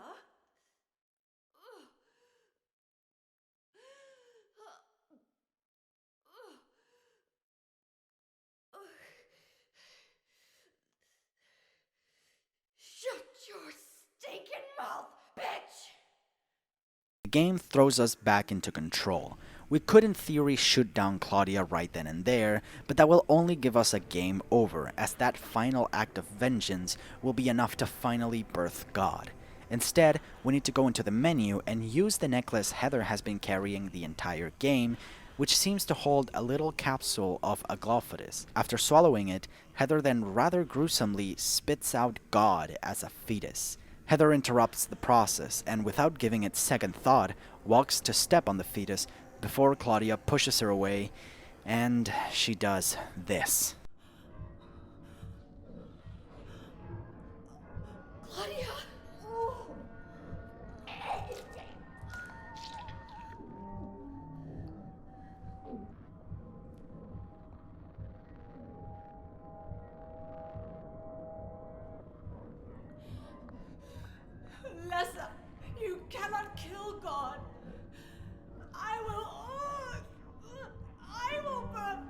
Shut your stinking mouth, bitch! The game throws us back into control. We could in theory shoot down Claudia right then and there, but that will only give us a game over, as that final act of vengeance will be enough to finally birth God. Instead, we need to go into the menu and use the necklace Heather has been carrying the entire game, which seems to hold a little capsule of Aglophidus. After swallowing it, Heather then rather gruesomely spits out God as a fetus. Heather interrupts the process and, without giving it second thought, walks to step on the fetus before Claudia pushes her away, and she does this. Claudia! Alessa, you cannot kill God. I will birth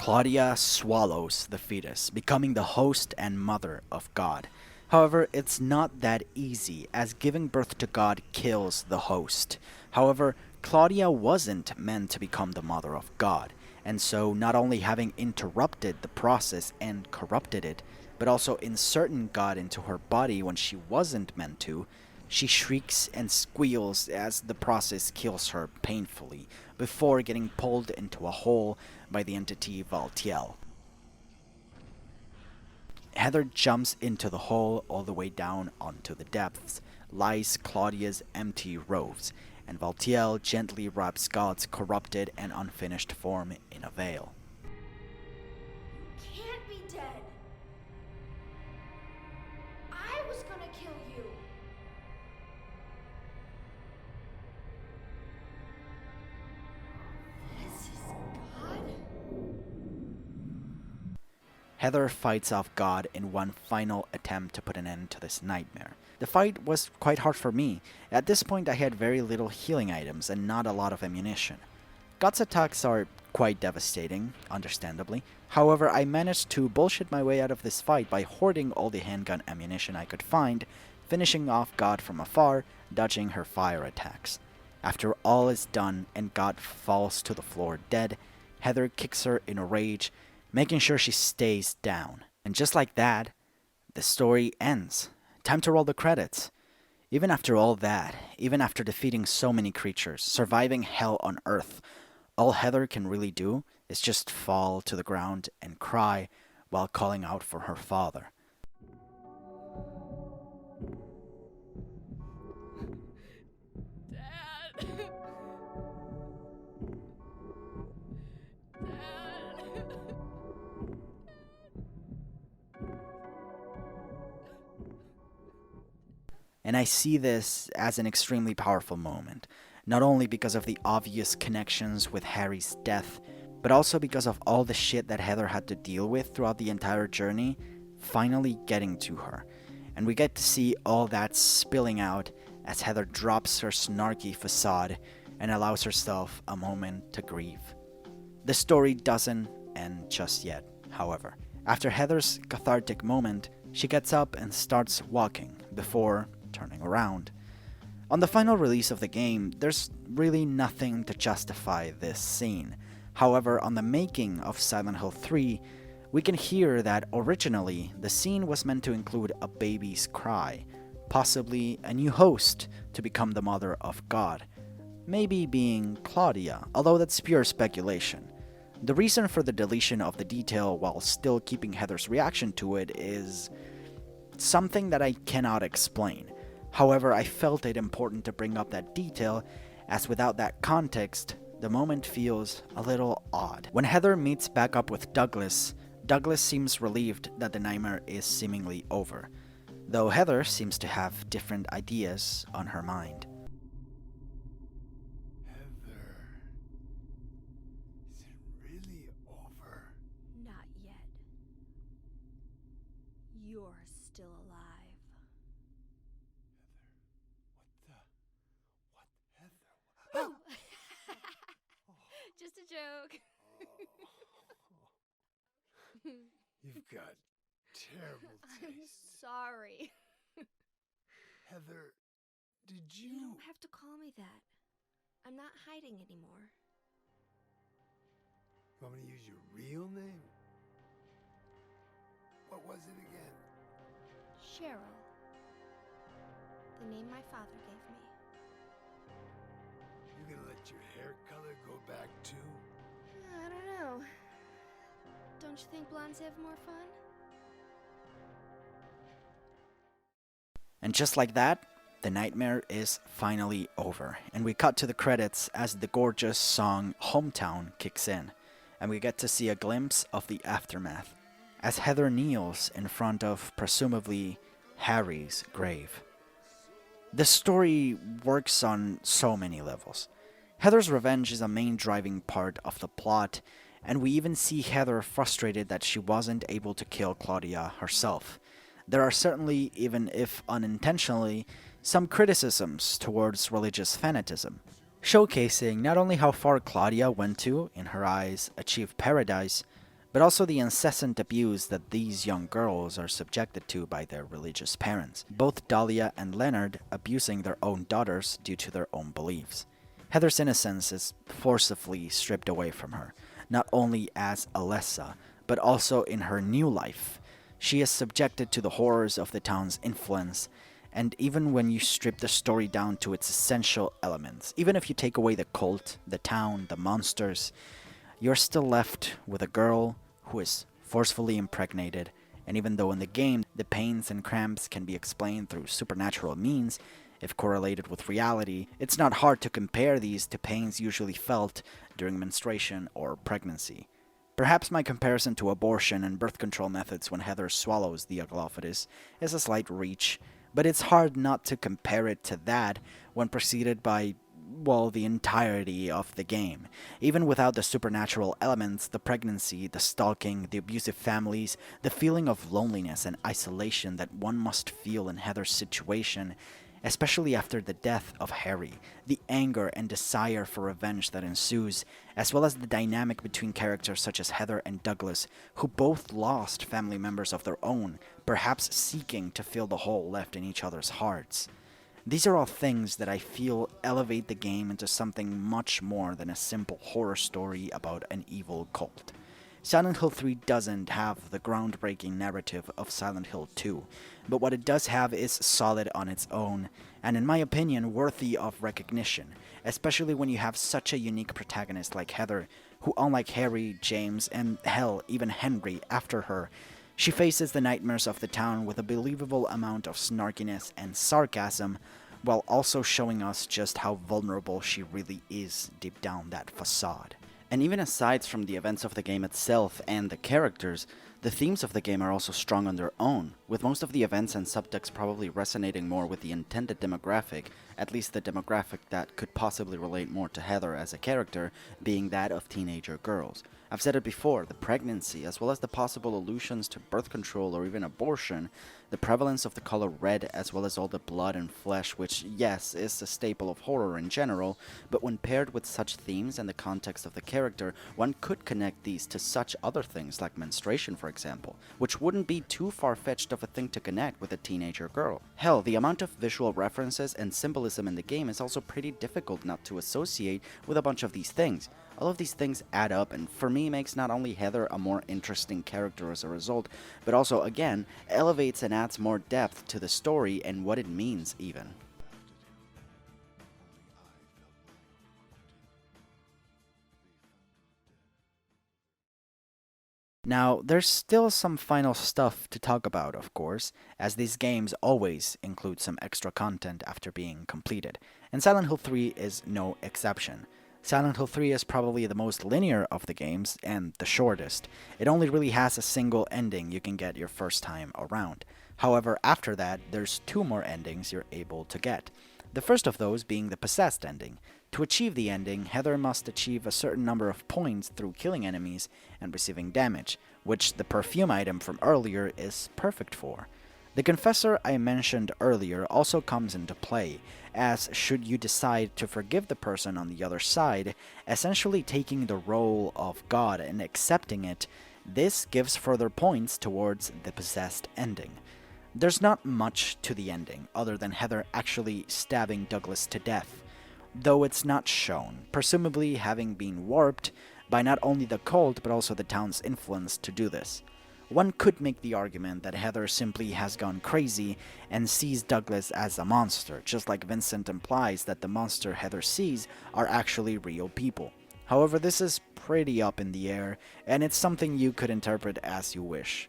Claudia swallows the fetus, becoming the host and mother of God. However, it's not that easy, as giving birth to God kills the host. However, Claudia wasn't meant to become the mother of God, and so not only having interrupted the process and corrupted it, but also inserting God into her body when she wasn't meant to, she shrieks and squeals as the process kills her painfully, before getting pulled into a hole by the entity Valtiel. Heather jumps into the hole all the way down onto the depths, lies Claudia's empty robes, and Valtiel gently wraps God's corrupted and unfinished form in a veil. You can't be dead. I was gonna kill you. This is God? Heather fights off God in one final attempt to put an end to this nightmare. The fight was quite hard for me. At this point I had very little healing items and not a lot of ammunition. God's attacks are quite devastating, understandably. However, I managed to bullshit my way out of this fight by hoarding all the handgun ammunition I could find, finishing off God from afar, dodging her fire attacks. After all is done and God falls to the floor dead, Heather kicks her in a rage, making sure she stays down. And just like that, the story ends. Time to roll the credits. Even after all that, even after defeating so many creatures, surviving hell on Earth, all Heather can really do is just fall to the ground and cry while calling out for her father. Dad. Dad. And I see this as an extremely powerful moment, not only because of the obvious connections with Harry's death, but also because of all the shit that Heather had to deal with throughout the entire journey, finally getting to her. And we get to see all that spilling out as Heather drops her snarky facade and allows herself a moment to grieve. The story doesn't end just yet, however. After Heather's cathartic moment, she gets up and starts walking before turning around. On the final release of the game, there's really nothing to justify this scene. However, on the making of Silent Hill 3, we can hear that originally the scene was meant to include a baby's cry, possibly a new host to become the mother of God, maybe being Claudia, although that's pure speculation. The reason for the deletion of the detail while still keeping Heather's reaction to it is something that I cannot explain. However, I felt it important to bring up that detail, as without that context, the moment feels a little odd. When Heather meets back up with Douglas, Douglas seems relieved that the nightmare is seemingly over, though Heather seems to have different ideas on her mind. Heather, is it really over? Not yet. You're still alive. What, Heather? Just a joke. You've got terrible I'm taste. sorry. Heather, did You you... don't have to call me that. I'm not hiding anymore. Want me to use your real name? What was it again? Cheryl. The name my father gave me. You gonna let your hair color go back too? I don't know. Don't you think blondes have more fun? And just like that, the nightmare is finally over, and we cut to the credits as the gorgeous song Hometown kicks in, and we get to see a glimpse of the aftermath, as Heather kneels in front of, presumably, Harry's grave. The story works on so many levels. Heather's revenge is a main driving part of the plot, and we even see Heather frustrated that she wasn't able to kill Claudia herself. There are certainly, even if unintentionally, some criticisms towards religious fanatism, showcasing not only how far Claudia went to, in her eyes, achieve paradise, but also the incessant abuse that these young girls are subjected to by their religious parents, both Dahlia and Leonard abusing their own daughters due to their own beliefs. Heather's innocence is forcibly stripped away from her, not only as Alessa, but also in her new life. She is subjected to the horrors of the town's influence, and even when you strip the story down to its essential elements, even if you take away the cult, the town, the monsters, you're still left with a girl who is forcefully impregnated, and even though in the game the pains and cramps can be explained through supernatural means, if correlated with reality, it's not hard to compare these to pains usually felt during menstruation or pregnancy. Perhaps my comparison to abortion and birth control methods when Heather swallows the Aglophidus is a slight reach, but it's hard not to compare it to that when preceded by, well, the entirety of the game. Even without the supernatural elements, the pregnancy, the stalking, the abusive families, the feeling of loneliness and isolation that one must feel in Heather's situation, especially after the death of Harry, the anger and desire for revenge that ensues, as well as the dynamic between characters such as Heather and Douglas, who both lost family members of their own, perhaps seeking to fill the hole left in each other's hearts. These are all things that I feel elevate the game into something much more than a simple horror story about an evil cult. Silent Hill 3 doesn't have the groundbreaking narrative of Silent Hill 2, but what it does have is solid on its own, and in my opinion worthy of recognition, especially when you have such a unique protagonist like Heather, who unlike Harry, James, and hell, even Henry after her, she faces the nightmares of the town with a believable amount of snarkiness and sarcasm, while also showing us just how vulnerable she really is deep down that facade. And even aside from the events of the game itself and the characters, the themes of the game are also strong on their own, with most of the events and subtext probably resonating more with the intended demographic, at least the demographic that could possibly relate more to Heather as a character, being that of teenager girls. I've said it before, the pregnancy, as well as the possible allusions to birth control or even abortion, the prevalence of the color red, as well as all the blood and flesh, which, yes, is a staple of horror in general, but when paired with such themes and the context of the character, one could connect these to such other things like menstruation, for example, which wouldn't be too far-fetched of a thing to connect with a teenager girl. Hell, the amount of visual references and symbolism in the game is also pretty difficult not to associate with a bunch of these things. All of these things add up, and for me makes not only Heather a more interesting character as a result, but also, again, elevates and adds more depth to the story and what it means, even. Now, there's still some final stuff to talk about, of course, as these games always include some extra content after being completed, and Silent Hill 3 is no exception. Silent Hill 3 is probably the most linear of the games, and the shortest. It only really has a single ending you can get your first time around. However, after that, there's 2 more endings you're able to get. The first of those being the possessed ending. To achieve the ending, Heather must achieve a certain number of points through killing enemies and receiving damage, which the perfume item from earlier is perfect for. The confessor I mentioned earlier also comes into play, as should you decide to forgive the person on the other side, essentially taking the role of God and accepting it, this gives further points towards the possessed ending. There's not much to the ending, other than Heather actually stabbing Douglas to death, though it's not shown, presumably having been warped by not only the cult but also the town's influence to do this. One could make the argument that Heather simply has gone crazy and sees Douglas as a monster, just like Vincent implies that the monster Heather sees are actually real people. However, this is pretty up in the air, and it's something you could interpret as you wish.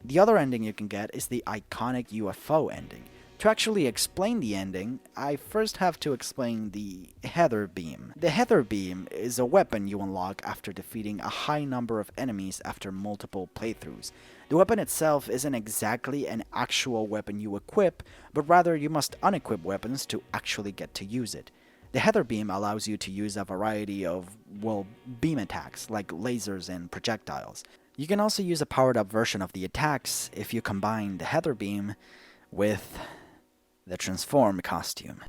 The other ending you can get is the iconic UFO ending. To actually explain the ending, I first have to explain the Heather Beam. The Heather Beam is a weapon you unlock after defeating a high number of enemies after multiple playthroughs. The weapon itself isn't exactly an actual weapon you equip, but rather you must unequip weapons to actually get to use it. The Heather Beam allows you to use a variety of, well, beam attacks, like lasers and projectiles. You can also use a powered-up version of the attacks if you combine the Heather Beam with the transform costume.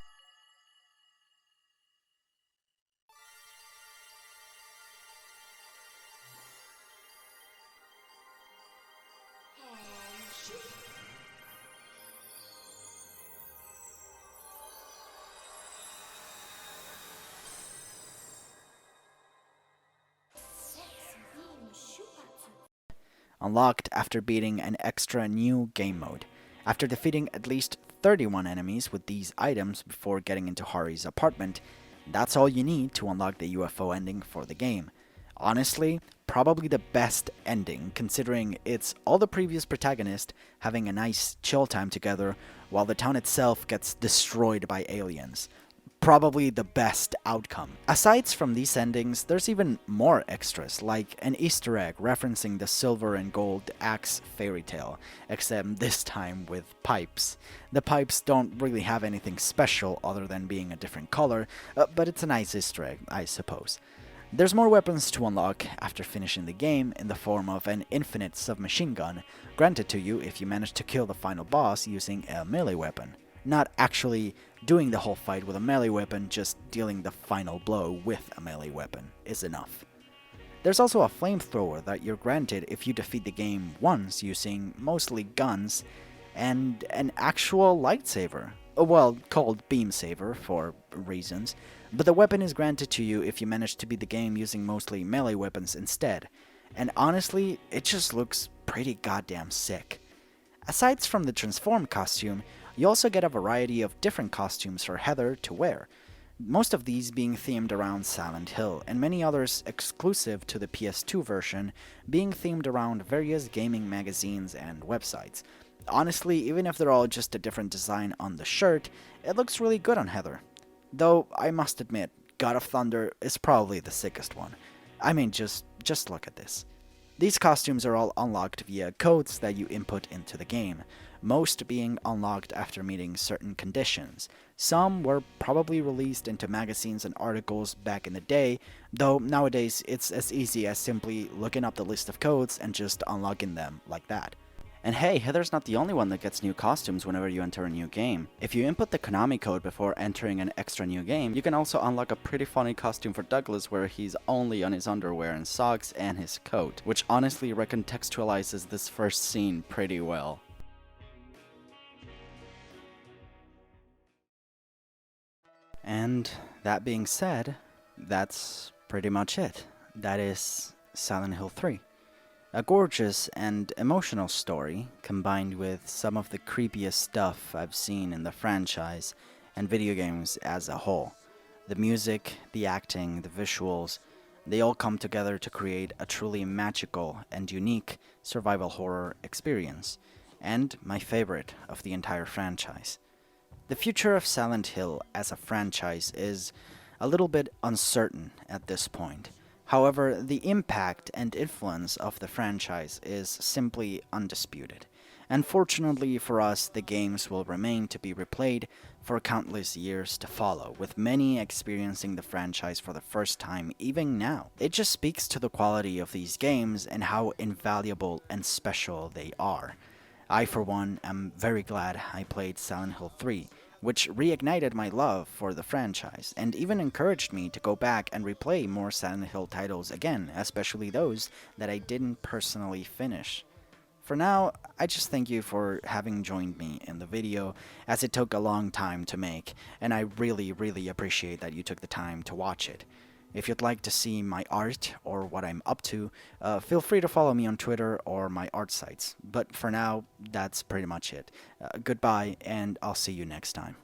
unlocked after beating an extra new game mode. After defeating at least 31 enemies with these items before getting into Hari's apartment, that's all you need to unlock the UFO ending for the game. Honestly, probably the best ending, considering it's all the previous protagonists having a nice chill time together while the town itself gets destroyed by aliens. Probably the best outcome. Aside from these endings, there's even more extras, like an Easter egg referencing the silver and gold axe fairy tale, except this time with pipes. The pipes don't really have anything special other than being a different color, but it's a nice Easter egg, I suppose. There's more weapons to unlock after finishing the game in the form of an infinite submachine gun, granted to you if you manage to kill the final boss using a melee weapon. Not actually doing the whole fight with a melee weapon, just dealing the final blow with a melee weapon is enough. There's also a flamethrower that you're granted if you defeat the game once using mostly guns, and an actual lightsaber. Well, called beam saber for reasons, but the weapon is granted to you if you manage to beat the game using mostly melee weapons instead. And honestly, it just looks pretty goddamn sick. Aside from the transform costume, you also get a variety of different costumes for Heather to wear, most of these being themed around Silent Hill, and many others exclusive to the PS2 version being themed around various gaming magazines and websites. Honestly, even if they're all just a different design on the shirt, it looks really good on Heather. Though, I must admit, God of Thunder is probably the sickest one. I mean, just look at this. These costumes are all unlocked via codes that you input into the game, most being unlocked after meeting certain conditions. Some were probably released into magazines and articles back in the day, though nowadays it's as easy as simply looking up the list of codes and just unlocking them like that. And hey, Heather's not the only one that gets new costumes whenever you enter a new game. If you input the Konami code before entering an extra new game, you can also unlock a pretty funny costume for Douglas where he's only on his underwear and socks and his coat, which honestly recontextualizes this first scene pretty well. And that being said, that's pretty much it. That is Silent Hill 3. A gorgeous and emotional story, combined with some of the creepiest stuff I've seen in the franchise and video games as a whole. The music, the acting, the visuals, they all come together to create a truly magical and unique survival horror experience, and my favorite of the entire franchise. The future of Silent Hill as a franchise is a little bit uncertain at this point. However, the impact and influence of the franchise is simply undisputed. And fortunately for us, the games will remain to be replayed for countless years to follow, with many experiencing the franchise for the first time even now. It just speaks to the quality of these games and how invaluable and special they are. I, for one, am very glad I played Silent Hill 3, which reignited my love for the franchise, and even encouraged me to go back and replay more Silent Hill titles again, especially those that I didn't personally finish. For now, I just thank you for having joined me in the video, as it took a long time to make, and I really appreciate that you took the time to watch it. If you'd like to see my art or what I'm up to, feel free to follow me on Twitter or my art sites. But for now, that's pretty much it. Goodbye, and I'll see you next time.